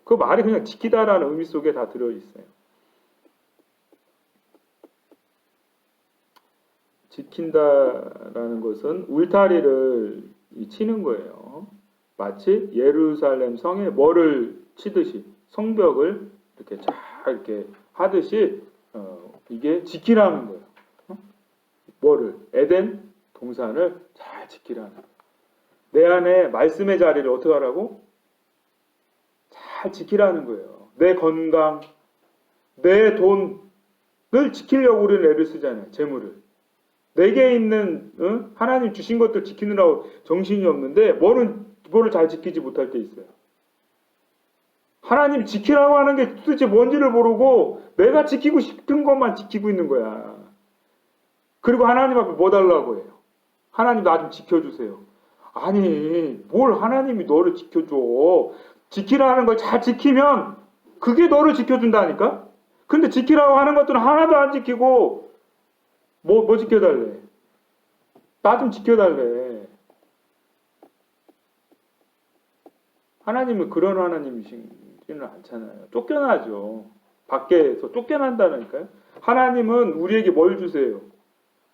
그 말이 그냥 지키다라는 의미 속에 다 들어있어요. 지킨다라는 것은 울타리를 치는 거예요. 마치 예루살렘 성에 뭐를 치듯이 성벽을 이렇게 잘 이렇게 하듯이 이게 지키라는 거예요. 뭐를? 에덴 동산을 잘 지키라는 거예요. 내 안에 말씀의 자리를 어떻게 하라고? 잘 지키라는 거예요. 내 건강, 내 돈을 지키려고 우리는 애를 쓰잖아요. 재물을. 내게 있는 하나님 주신 것들 지키느라고 정신이 없는데 뭐를 잘 지키지 못할 때 있어요. 하나님 지키라고 하는 게 도대체 뭔지를 모르고 내가 지키고 싶은 것만 지키고 있는 거야. 그리고 하나님 앞에 뭐 달라고 해요? 하나님 나 좀 지켜주세요. 아니 뭘 하나님이 너를 지켜줘. 지키라는 걸 잘 지키면 그게 너를 지켜준다니까? 근데 지키라고 하는 것들은 하나도 안 지키고 뭐 지켜달래? 나 좀 지켜달래. 하나님은 그런 하나님이시지는 않잖아요. 쫓겨나죠. 밖에서 쫓겨난다니까요. 하나님은 우리에게 뭘 주세요?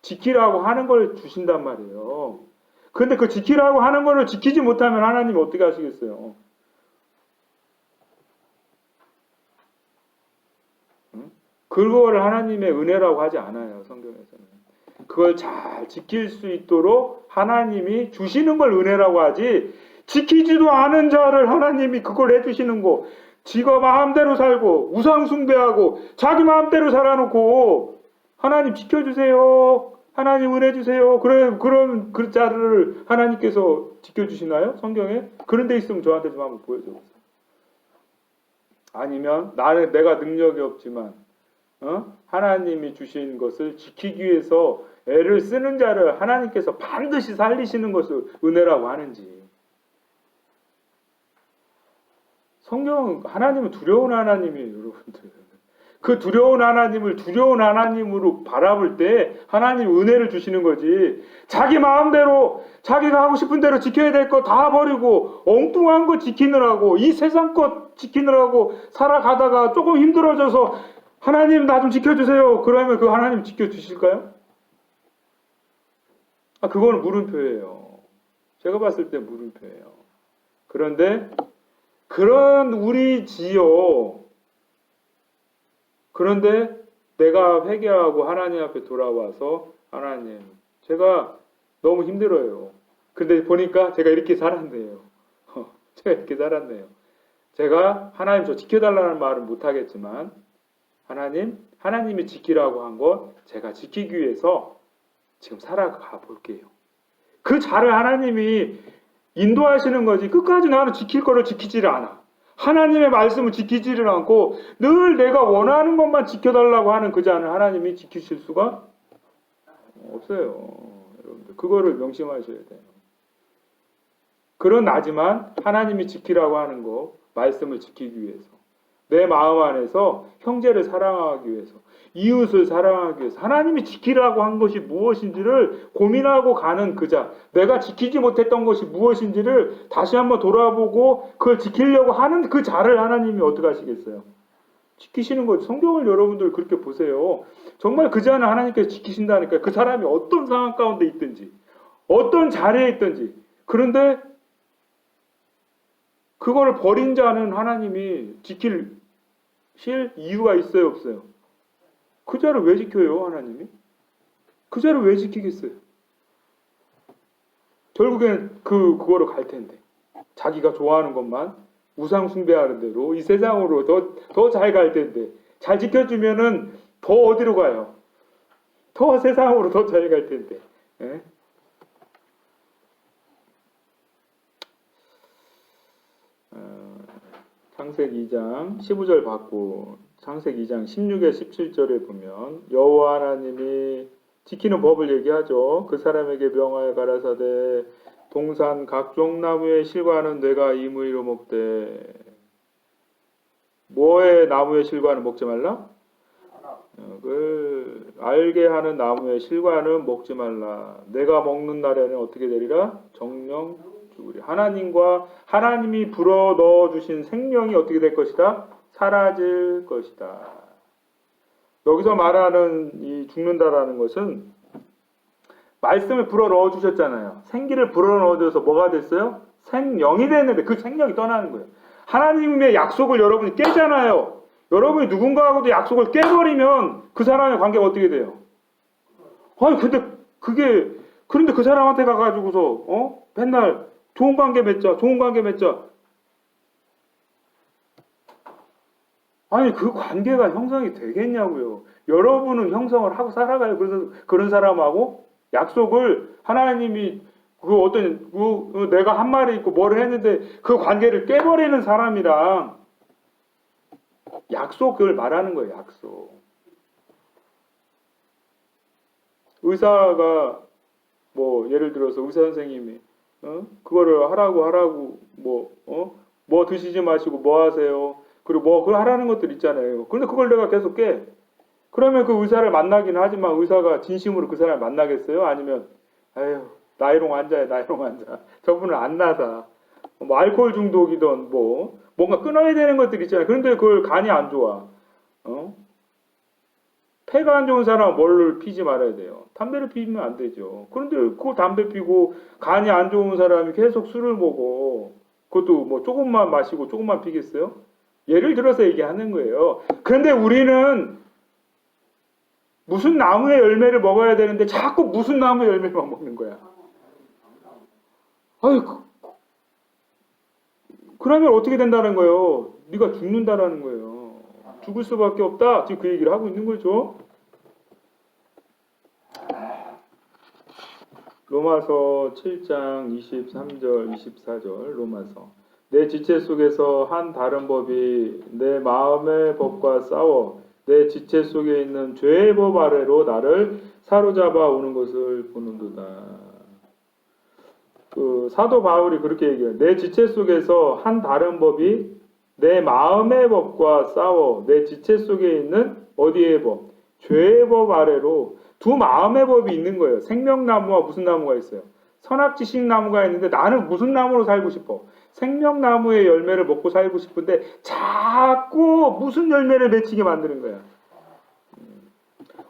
지키라고 하는 걸 주신단 말이에요. 근데 그 지키라고 하는 거를 지키지 못하면 하나님이 어떻게 하시겠어요? 응? 그거를 하나님의 은혜라고 하지 않아요, 성경에서는. 그걸 잘 지킬 수 있도록 하나님이 주시는 걸 은혜라고 하지, 지키지도 않은 자를 하나님이 그걸 해주시는 거, 지가 마음대로 살고 우상 숭배하고 자기 마음대로 살아놓고 하나님 지켜주세요, 하나님 은혜 주세요, 그런 그 자를 하나님께서 지켜주시나요? 성경에? 그런 데 있으면 저한테 좀 한번 보여줘 보세요. 아니면 내가 능력이 없지만 하나님이 주신 것을 지키기 위해서 애를 쓰는 자를 하나님께서 반드시 살리시는 것을 은혜라고 하는지. 성경은 하나님은 두려운 하나님이에요, 여러분들. 그 두려운 하나님을 두려운 하나님으로 바라볼 때 하나님 은혜를 주시는 거지. 자기 마음대로 자기가 하고 싶은 대로 지켜야 될 거 다 버리고 엉뚱한 거 지키느라고, 이 세상 것 지키느라고 살아가다가 조금 힘들어져서 하나님 나 좀 지켜주세요, 그러면 그 하나님 지켜주실까요? 그거는 물음표예요. 제가 봤을 때 물음표예요. 그런데 그런 우리지요. 그런데 내가 회개하고 하나님 앞에 돌아와서 하나님, 제가 너무 힘들어요. 근데 보니까 제가 이렇게 살았네요. 제가 이렇게 살았네요. 제가 하나님 저 지켜달라는 말은 못하겠지만 하나님이 지키라고 한 것 제가 지키기 위해서 지금 살아가 볼게요. 그 자를 하나님이 인도하시는 거지, 끝까지 나는 지킬 거를 지키지를 않아. 하나님의 말씀을 지키지를 않고 늘 내가 원하는 것만 지켜달라고 하는 그 자는 하나님이 지키실 수가 없어요. 여러분들 그거를 명심하셔야 돼요. 그런 나지만 하나님이 지키라고 하는 거, 말씀을 지키기 위해서, 내 마음 안에서 형제를 사랑하기 위해서, 이웃을 사랑하기 위해서 하나님이 지키라고 한 것이 무엇인지를 고민하고 가는 그 자, 내가 지키지 못했던 것이 무엇인지를 다시 한번 돌아보고 그걸 지키려고 하는 그 자를 하나님이 어떻게 하시겠어요? 지키시는 거죠. 성경을 여러분들 그렇게 보세요. 정말 그 자는 하나님께서 지키신다니까요. 그 사람이 어떤 상황 가운데 있든지 어떤 자리에 있든지. 그런데 그걸 버린 자는 하나님이 지킬 이유가 있어요, 없어요? 그 자를 왜 지켜요, 하나님이? 그 자를 왜 지키겠어요? 결국에는 그거로 갈 텐데. 자기가 좋아하는 것만 우상 숭배하는 대로 이 세상으로 더 잘 갈 텐데. 잘 지켜주면은 더 어디로 가요? 더 세상으로 더 잘 갈 텐데. 예? 창세기 2장 15절 받고 창세기 2장 16에 17절에 보면 여호와 하나님이 지키는 법을 얘기하죠. 그 사람에게 명하여 가라사대 동산 각종 나무의 실과는 내가 임의로 먹되. 뭐의 나무의 실과는 먹지 말라? 그 알게 하는 나무의 실과는 먹지 말라. 내가 먹는 날에는 어떻게 되리라? 정령 죽으리. 하나님이 불어 넣어 주신 생명이 어떻게 될 것이다? 사라질 것이다. 여기서 말하는 이 죽는다라는 것은 말씀을 불어 넣어 주셨잖아요. 생기를 불어 넣어 줘서 뭐가 됐어요? 생명이 됐는데 그 생명이 떠나는 거예요. 하나님의 약속을 여러분이 깨잖아요. 여러분이 누군가하고도 약속을 깨버리면 그 사람의 관계가 어떻게 돼요? 그런데 그 사람한테 가가지고서 맨날 좋은 관계 맺자. 아니 그 관계가 형성이 되겠냐고요. 여러분은 형성을 하고 살아가요. 그래서 그런 사람하고 약속을 하나님이 내가 한 말이 있고 뭘 했는데 그 관계를 깨버리는 사람이랑 약속을 말하는 거예요. 약속. 의사가 예를 들어서 의사 선생님이 그거를 하라고 뭐 드시지 마시고 뭐 하세요. 그리고 그걸 하라는 것들 있잖아요. 그런데 그걸 내가 계속 깨. 그러면 그 의사를 만나기는 하지만 의사가 진심으로 그 사람을 만나겠어요? 아니면 나이롱 앉아. 저분은 안 나사. 알코올 중독이든 뭔가 끊어야 되는 것들 있잖아요. 그런데 그걸 간이 안 좋아. 폐가 안 좋은 사람은 뭘 피지 말아야 돼요? 담배를 피우면 안 되죠. 그런데 그 담배 피고 간이 안 좋은 사람이 계속 술을 먹어. 그것도 뭐 조금만 마시고 조금만 피겠어요? 예를 들어서 얘기하는 거예요. 그런데 우리는 무슨 나무의 열매를 먹어야 되는데 자꾸 무슨 나무의 열매만 먹는 거야. 아유, 그러면 어떻게 된다는 거예요? 네가 죽는다라는 거예요. 죽을 수밖에 없다. 지금 그 얘기를 하고 있는 거죠. 로마서 7장 23절, 24절 로마서 내 지체 속에서 한 다른 법이 내 마음의 법과 싸워 내 지체 속에 있는 죄의 법 아래로 나를 사로잡아 오는 것을 보는도다. 그 사도 바울이 그렇게 얘기해요. 내 지체 속에서 한 다른 법이 내 마음의 법과 싸워 내 지체 속에 있는 어디의 법? 죄의 법 아래로 두 마음의 법이 있는 거예요. 생명나무와 무슨 나무가 있어요? 선악지식나무가 있는데 나는 무슨 나무로 살고 싶어? 생명나무의 열매를 먹고 살고 싶은데 자꾸 무슨 열매를 맺히게 만드는 거야.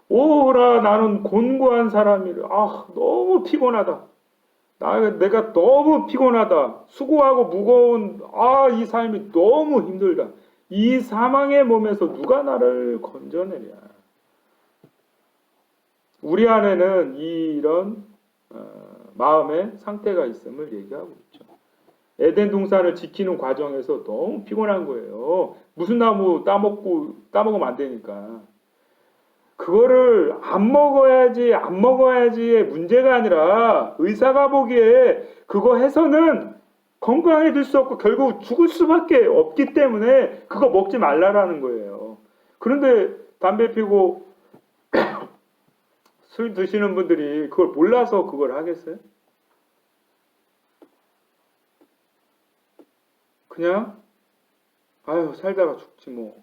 오라 나는 곤고한 사람이라. 아 너무 피곤하다. 내가 너무 피곤하다. 수고하고 무거운 이 삶이 너무 힘들다. 이 사망의 몸에서 누가 나를 건져내랴. 우리 안에는 이런 마음의 상태가 있음을 얘기하고 있죠. 에덴 동산을 지키는 과정에서 너무 피곤한 거예요. 무슨 나무 따먹으면 안 되니까. 그거를 안 먹어야지의 문제가 아니라 의사가 보기에 그거 해서는 건강해질 수 없고 결국 죽을 수밖에 없기 때문에 그거 먹지 말라라는 거예요. 그런데 담배 피고 술 드시는 분들이 그걸 몰라서 그걸 하겠어요? 그냥 아유 살다가 죽지 뭐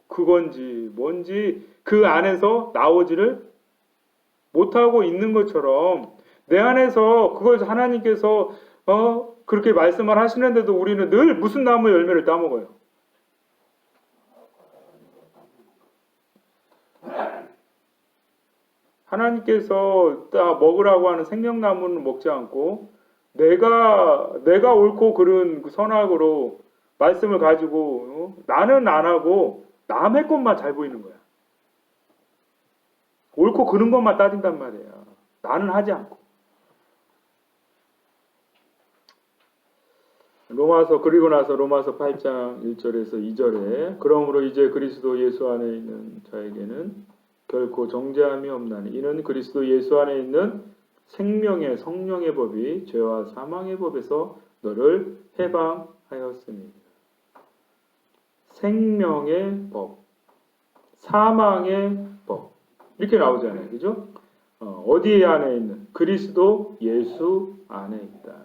그건지 뭔지 그 안에서 나오지를 못하고 있는 것처럼 내 안에서 그걸 하나님께서 그렇게 말씀을 하시는데도 우리는 늘 무슨 나무 열매를 따먹어요. 하나님께서 먹으라고 하는 생명나무는 먹지 않고 내가 옳고 그른 그 선악으로 말씀을 가지고 나는 안 하고 남의 것만 잘 보이는 거야. 옳고 그른 것만 따진단 말이야. 나는 하지 않고. 그리고 나서 로마서 8장 1절에서 2절에 그러므로 이제 그리스도 예수 안에 있는 자에게는 결코 정죄함이 없나니 이는 그리스도 예수 안에 있는 생명의 성령의 법이 죄와 사망의 법에서 너를 해방하였습니다. 생명의 법, 사망의 법 이렇게 나오잖아요. 그죠? 어디 안에 있는? 그리스도 예수 안에 있다.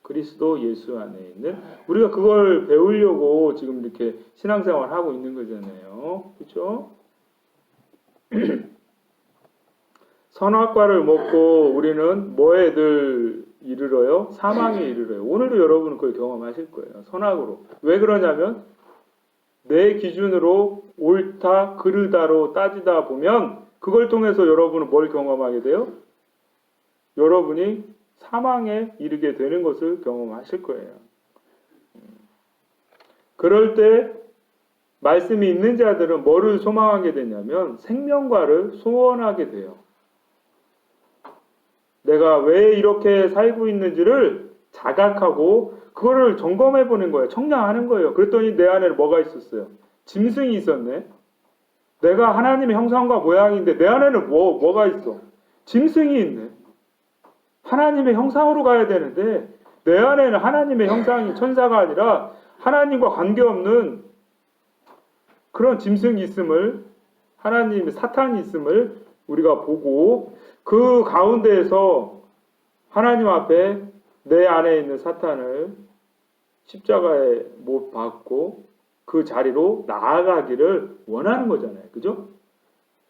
그리스도 예수 안에 있는 우리가 그걸 배우려고 지금 이렇게 신앙생활 하고 있는 거잖아요. 그렇죠? 선악과를 먹고 우리는 뭐에 늘 이르러요? 사망에 이르러요. 오늘도 여러분은 그걸 경험하실 거예요. 선악으로. 왜 그러냐면 내 기준으로 옳다, 그르다로 따지다 보면 그걸 통해서 여러분은 뭘 경험하게 돼요? 여러분이 사망에 이르게 되는 것을 경험하실 거예요. 그럴 때 말씀이 있는 자들은 뭐를 소망하게 되냐면 생명과를 소원하게 돼요. 내가 왜 이렇게 살고 있는지를 자각하고 그거를 점검해 보는 거예요. 청량하는 거예요. 그랬더니 내 안에 뭐가 있었어요? 짐승이 있었네. 내가 하나님의 형상과 모양인데 내 안에는 뭐가 있어? 짐승이 있네. 하나님의 형상으로 가야 되는데 내 안에는 하나님의 형상이 천사가 아니라 하나님과 관계없는 그런 짐승이 있음을 하나님의 사탄이 있음을 우리가 보고 그 가운데에서 하나님 앞에 내 안에 있는 사탄을 십자가에 못 박고 그 자리로 나아가기를 원하는 거잖아요. 그죠?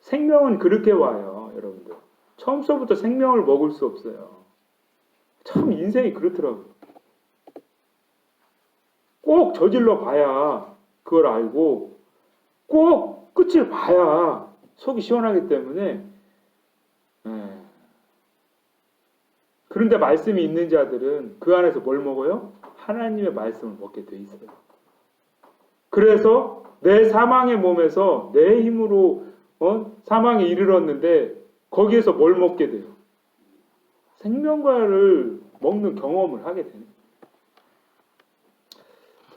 생명은 그렇게 와요. 여러분들. 처음서부터 생명을 먹을 수 없어요. 참 인생이 그렇더라고요. 꼭 저질러 봐야 그걸 알고 꼭 끝을 봐야 속이 시원하기 때문에. 그런데 말씀이 있는 자들은 그 안에서 뭘 먹어요? 하나님의 말씀을 먹게 돼 있어요. 그래서 내 사망의 몸에서 내 힘으로 사망에 이르렀는데 거기에서 뭘 먹게 돼요? 생명과를 먹는 경험을 하게 되는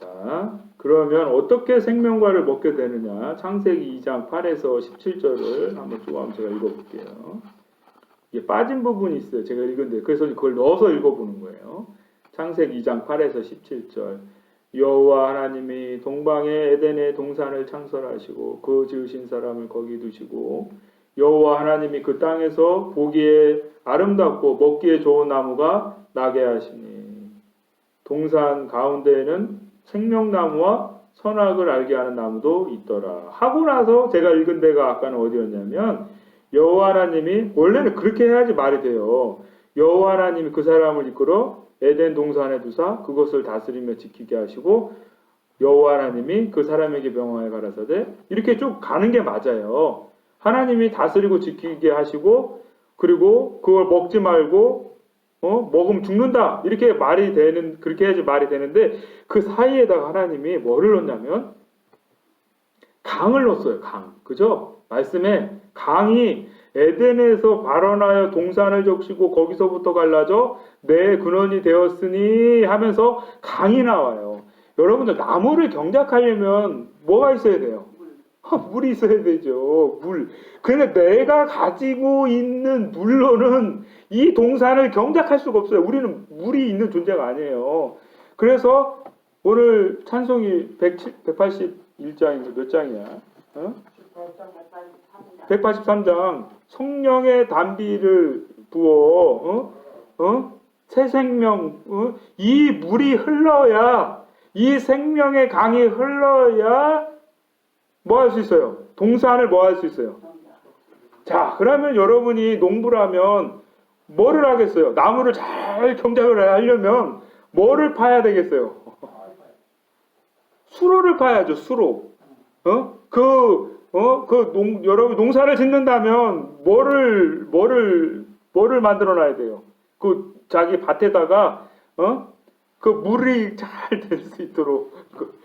거예요. 자, 그러면 어떻게 생명과를 먹게 되느냐? 창세기 2장 8에서 17절을 한번 조금 제가 읽어볼게요. 이게 빠진 부분이 있어요. 제가 읽은데 그래서 그걸 넣어서 읽어보는 거예요. 창세기 2장 8에서 17절. 여호와 하나님이 동방에 에덴의 동산을 창설하시고 그 지으신 사람을 거기 두시고 여호와 하나님이 그 땅에서 보기에 아름답고 먹기에 좋은 나무가 나게 하시니 동산 가운데에는 생명나무와 선악을 알게 하는 나무도 있더라. 하고 나서 제가 읽은 데가 아까는 어디였냐면 여호와 하나님이 원래는 그렇게 해야지 말이 돼요. 여호와 하나님이 그 사람을 이끌어 에덴 동산에 두사 그것을 다스리며 지키게 하시고 여호와 하나님이 그 사람에게 명하여 가라사대 이렇게 쭉 가는 게 맞아요. 하나님이 다스리고 지키게 하시고 그리고 그걸 먹지 말고 먹으면 죽는다 이렇게 말이 되는 그렇게 해야지 말이 되는데 그 사이에다가 하나님이 뭐를 넣냐면 강을 넣었어요. 강. 그죠? 말씀에 강이 에덴에서 발원하여 동산을 적시고 거기서부터 갈라져 내 근원이 되었으니 하면서 강이 나와요. 여러분들 나무를 경작하려면 뭐가 있어야 돼요? 물이 있어야 되죠. 물. 근데 내가 가지고 있는 물로는 이 동산을 경작할 수가 없어요. 우리는 물이 있는 존재가 아니에요. 그래서 오늘 찬송이 181장인가 몇 장이야? 183장. 성령의 단비를 부어 새 생명 이 물이 흘러야 이 생명의 강이 흘러야 뭐 할 수 있어요? 동산을 뭐 할 수 있어요? 자, 그러면 여러분이 농부라면 뭐를 하겠어요? 나무를 잘 경작을 하려면 뭐를 파야 되겠어요? 수로를 파야죠, 수로. 여러분 농사를 짓는다면 뭐를 만들어 놔야 돼요? 그 자기 밭에다가 그 물이 잘 될 수 있도록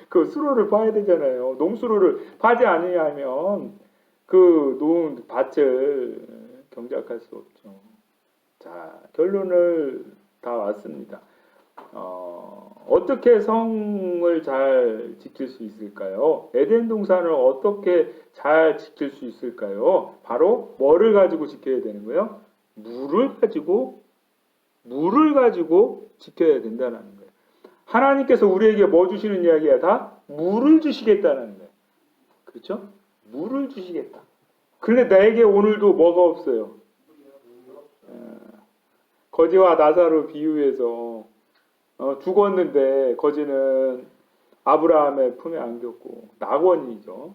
그 수로를 파야 되잖아요. 농수로를 파지 아니하면 그 밭을 경작할 수 없죠. 자, 결론을 다 왔습니다. 어떻게 성을 잘 지킬 수 있을까요? 에덴 동산을 어떻게 잘 지킬 수 있을까요? 바로 뭐를 가지고 지켜야 되는 거예요? 물을 가지고 지켜야 된다는 거예요. 하나님께서 우리에게 뭐 주시는 이야기야? 다 물을 주시겠다는 거예요. 그렇죠? 물을 주시겠다. 그런데 나에게 오늘도 뭐가 없어요? 거지와 나사로 비유해서 죽었는데 거지는 아브라함의 품에 안겼고 낙원이죠.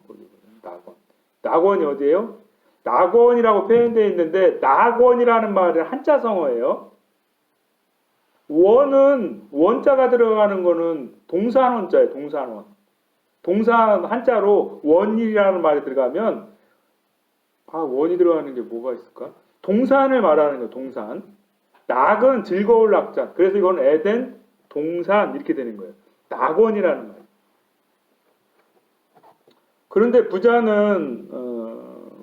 낙원이 어디예요? 낙원이라고 표현되어 있는데 낙원이라는 말은 한자성어예요. 원자가 들어가는 거는 동산원자예요. 동산원. 동산 한자로 원이라는 말이 들어가면 원이 들어가는 게 뭐가 있을까? 동산을 말하는 거예요. 동산. 낙은 즐거울 낙자. 그래서 이건 에덴, 동산 이렇게 되는 거예요. 낙원이라는 말. 그런데 부자는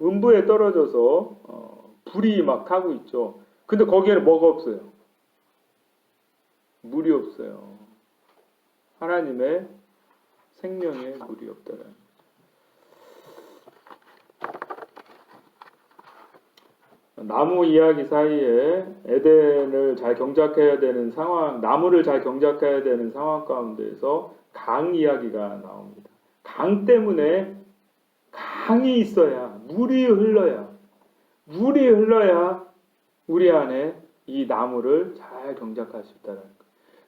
음부에 떨어져서 불이 막 타고 있죠. 근데 거기에는 뭐가 없어요? 물이 없어요. 하나님의 생명에 물이 없다는 거죠. 나무 이야기 사이에 에덴을 잘 경작해야 되는 상황, 나무를 잘 경작해야 되는 상황 가운데에서 강 이야기가 나옵니다. 강 때문에 강이 있어야, 물이 흘러야 우리 안에 이 나무를 잘 경작할 수 있다는 거예요.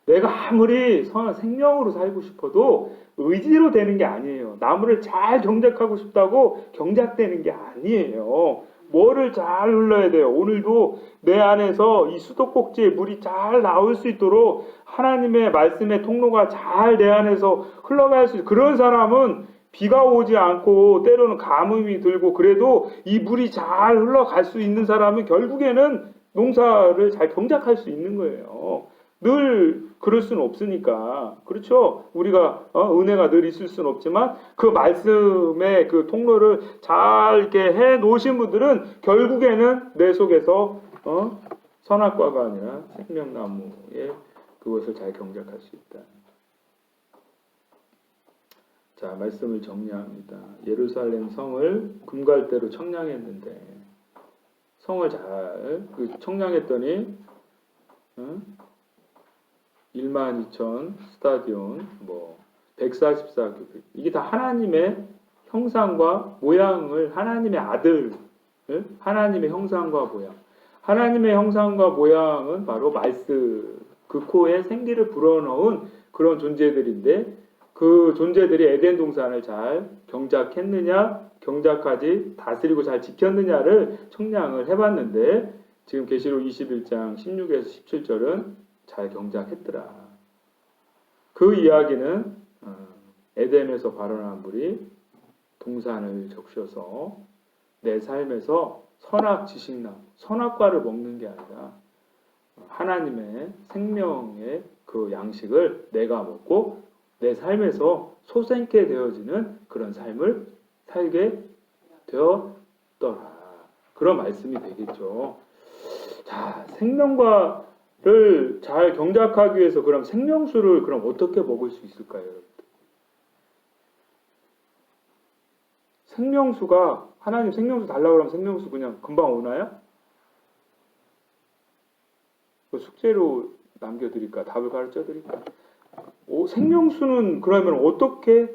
내가 아무리 생명으로 살고 싶어도 의지로 되는 게 아니에요. 나무를 잘 경작하고 싶다고 경작되는 게 아니에요. 뭐를 잘 흘러야 돼요. 오늘도 내 안에서 이 수도꼭지에 물이 잘 나올 수 있도록 하나님의 말씀의 통로가 잘 내 안에서 흘러갈 수 있어요. 그런 사람은 비가 오지 않고 때로는 가뭄이 들고 그래도 이 물이 잘 흘러갈 수 있는 사람은 결국에는 농사를 잘 경작할 수 있는 거예요. 늘 그럴 수는 없으니까. 그렇죠? 우리가 은혜가 늘 있을 수는 없지만 그 말씀의 그 통로를 잘 이렇게 해 놓으신 분들은 결국에는 내 속에서 선악과가 아니라 생명나무의 그것을 잘 경작할 수 있다. 자, 말씀을 정리합니다. 예루살렘 성을 금갈대로 청량했는데 성을 잘 청량했더니 12,000 스타디온, 144교회 이게 다 하나님의 형상과 모양을 하나님의 아들, 하나님의 형상과 모양. 하나님의 형상과 모양은 바로 말씀, 그 코에 생기를 불어넣은 그런 존재들인데 그 존재들이 에덴 동산을 잘 경작했느냐, 경작하지 다스리고 잘 지켰느냐를 청량을 해봤는데 지금 계시록 21장 16에서 17절은 잘 경작했더라. 그 이야기는 에덴에서 발원한 물이 동산을 적셔서 내 삶에서 선악지식나무, 선악과를 먹는 게 아니라 하나님의 생명의 그 양식을 내가 먹고 내 삶에서 솟게 되어지는 그런 삶을 살게 되었더라. 그런 말씀이 되겠죠. 자, 생명과를 잘 경작하기 위해서 그럼 생명수를 그럼 어떻게 먹을 수 있을까요? 생명수가 하나님 생명수 달라고 하면 생명수 그냥 금방 오나요? 숙제로 남겨드릴까? 답을 가르쳐드릴까? 생명수는 그러면 어떻게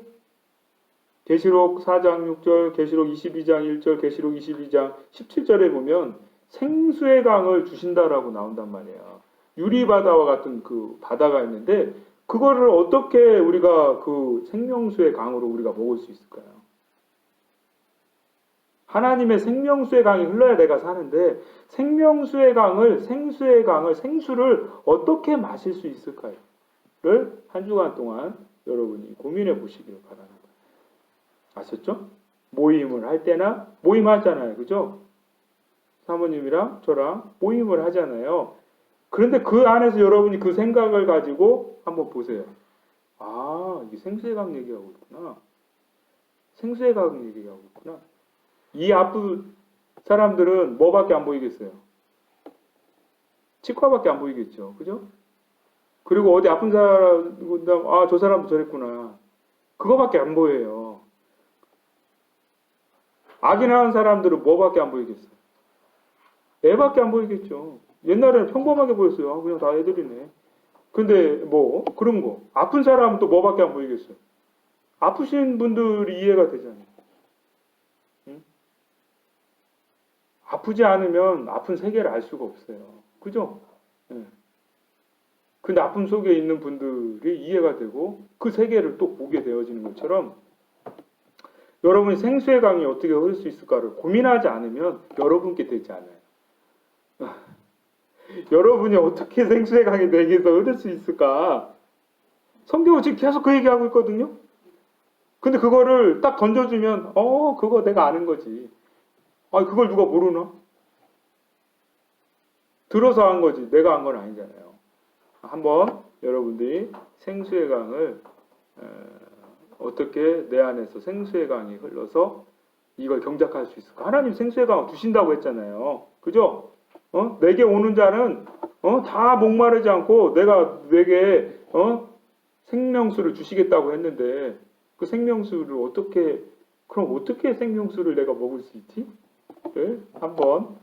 계시록 4장 6절, 계시록 22장 1절, 계시록 22장 17절에 보면 생수의 강을 주신다라고 나온단 말이에요. 유리바다와 같은 그 바다가 있는데 그거를 어떻게 우리가 그 생명수의 강으로 우리가 먹을 수 있을까요? 하나님의 생명수의 강이 흘러야 내가 사는데 생명수의 강을, 생수를 어떻게 마실 수 있을까요? 를 한 주간 동안 여러분이 고민해 보시길 바랍니다. 아셨죠? 모임을 할 때나 모임하잖아요. 그죠? 사모님이랑 저랑 모임을 하잖아요. 그런데 그 안에서 여러분이 그 생각을 가지고 한번 보세요. 아, 이게 생수의 강 얘기하고 있구나. 생수의 강 얘기하고 있구나. 이 앞부 사람들은 뭐밖에 안 보이겠어요? 치과밖에 안 보이겠죠. 그죠? 그리고 어디 아픈 사람, 저 사람도 저랬구나. 그거밖에 안 보여요. 아기 낳은 사람들은 뭐밖에 안 보이겠어요? 애밖에 안 보이겠죠. 옛날에는 평범하게 보였어요. 그냥 다 애들이네. 근데 그런 거. 아픈 사람은 또 뭐밖에 안 보이겠어요? 아프신 분들이 이해가 되잖아요. 응? 아프지 않으면 아픈 세계를 알 수가 없어요. 그죠? 네. 근데 아픔 속에 있는 분들이 이해가 되고 그 세계를 또 보게 되어지는 것처럼 여러분이 생수의 강이 어떻게 흐를 수 있을까를 고민하지 않으면 여러분께 되지 않아요. 여러분이 어떻게 생수의 강이 내게서 흐를 수 있을까? 성경은 지금 계속 그 얘기하고 있거든요. 근데 그거를 딱 던져주면 그거 내가 아는 거지. 그걸 누가 모르나? 들어서 한 거지. 내가 한 건 아니잖아요. 한번 여러분들이 생수의 강을 어떻게 내 안에서 생수의 강이 흘러서 이걸 경작할 수 있을까? 하나님 생수의 강을 주신다고 했잖아요. 그죠? 내게 오는 자는 다 목마르지 않고 내게 생명수를 주시겠다고 했는데 그 생명수를 그럼 어떻게 생명수를 내가 먹을 수 있지? 를 한번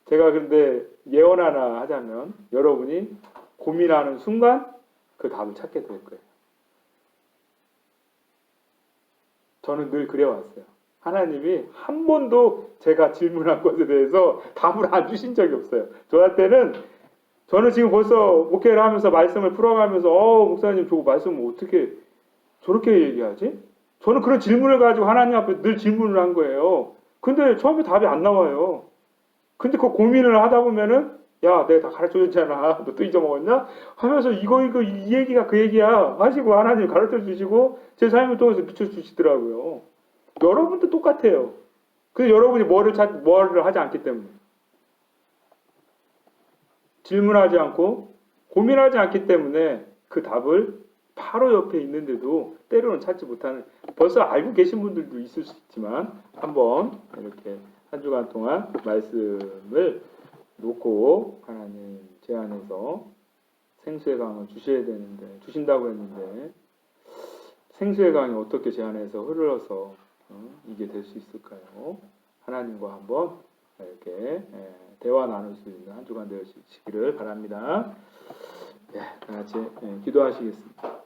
제가 근데 예언 하나 하자면 여러분이 고민하는 순간 그 답을 찾게 될 거예요. 저는 늘 그래왔어요. 하나님이 한 번도 제가 질문한 것에 대해서 답을 안 주신 적이 없어요. 저는 지금 벌써 목회를 하면서 말씀을 풀어가면서 목사님 저거 말씀을 어떻게 저렇게 얘기하지? 저는 그런 질문을 가지고 하나님 앞에 늘 질문을 한 거예요. 근데 처음에 답이 안 나와요. 근데 그 고민을 하다 보면은 야, 내가 다 가르쳐줬잖아. 너 또 잊어먹었냐? 하면서 이거 이 얘기가 그 얘기야 하시고 하나님 가르쳐 주시고 제 삶을 통해서 비춰주시더라고요. 여러분도 똑같아요. 근데 여러분이 뭐를 하지 않기 때문에 질문하지 않고 고민하지 않기 때문에 그 답을 바로 옆에 있는데도 때로는 찾지 못하는, 벌써 알고 계신 분들도 있을 수 있지만 한번 이렇게 한 주간 동안 말씀을 놓고 하나님 제 안에서 생수의 강을 주셔야 되는데, 주신다고 했는데 생수의 강이 어떻게 제 안에서 흘러서 이게 될 수 있을까요? 하나님과 한번 이렇게 대화 나눌 수 있는 한 주간 되시기를 바랍니다. 다 같이 기도하시겠습니다.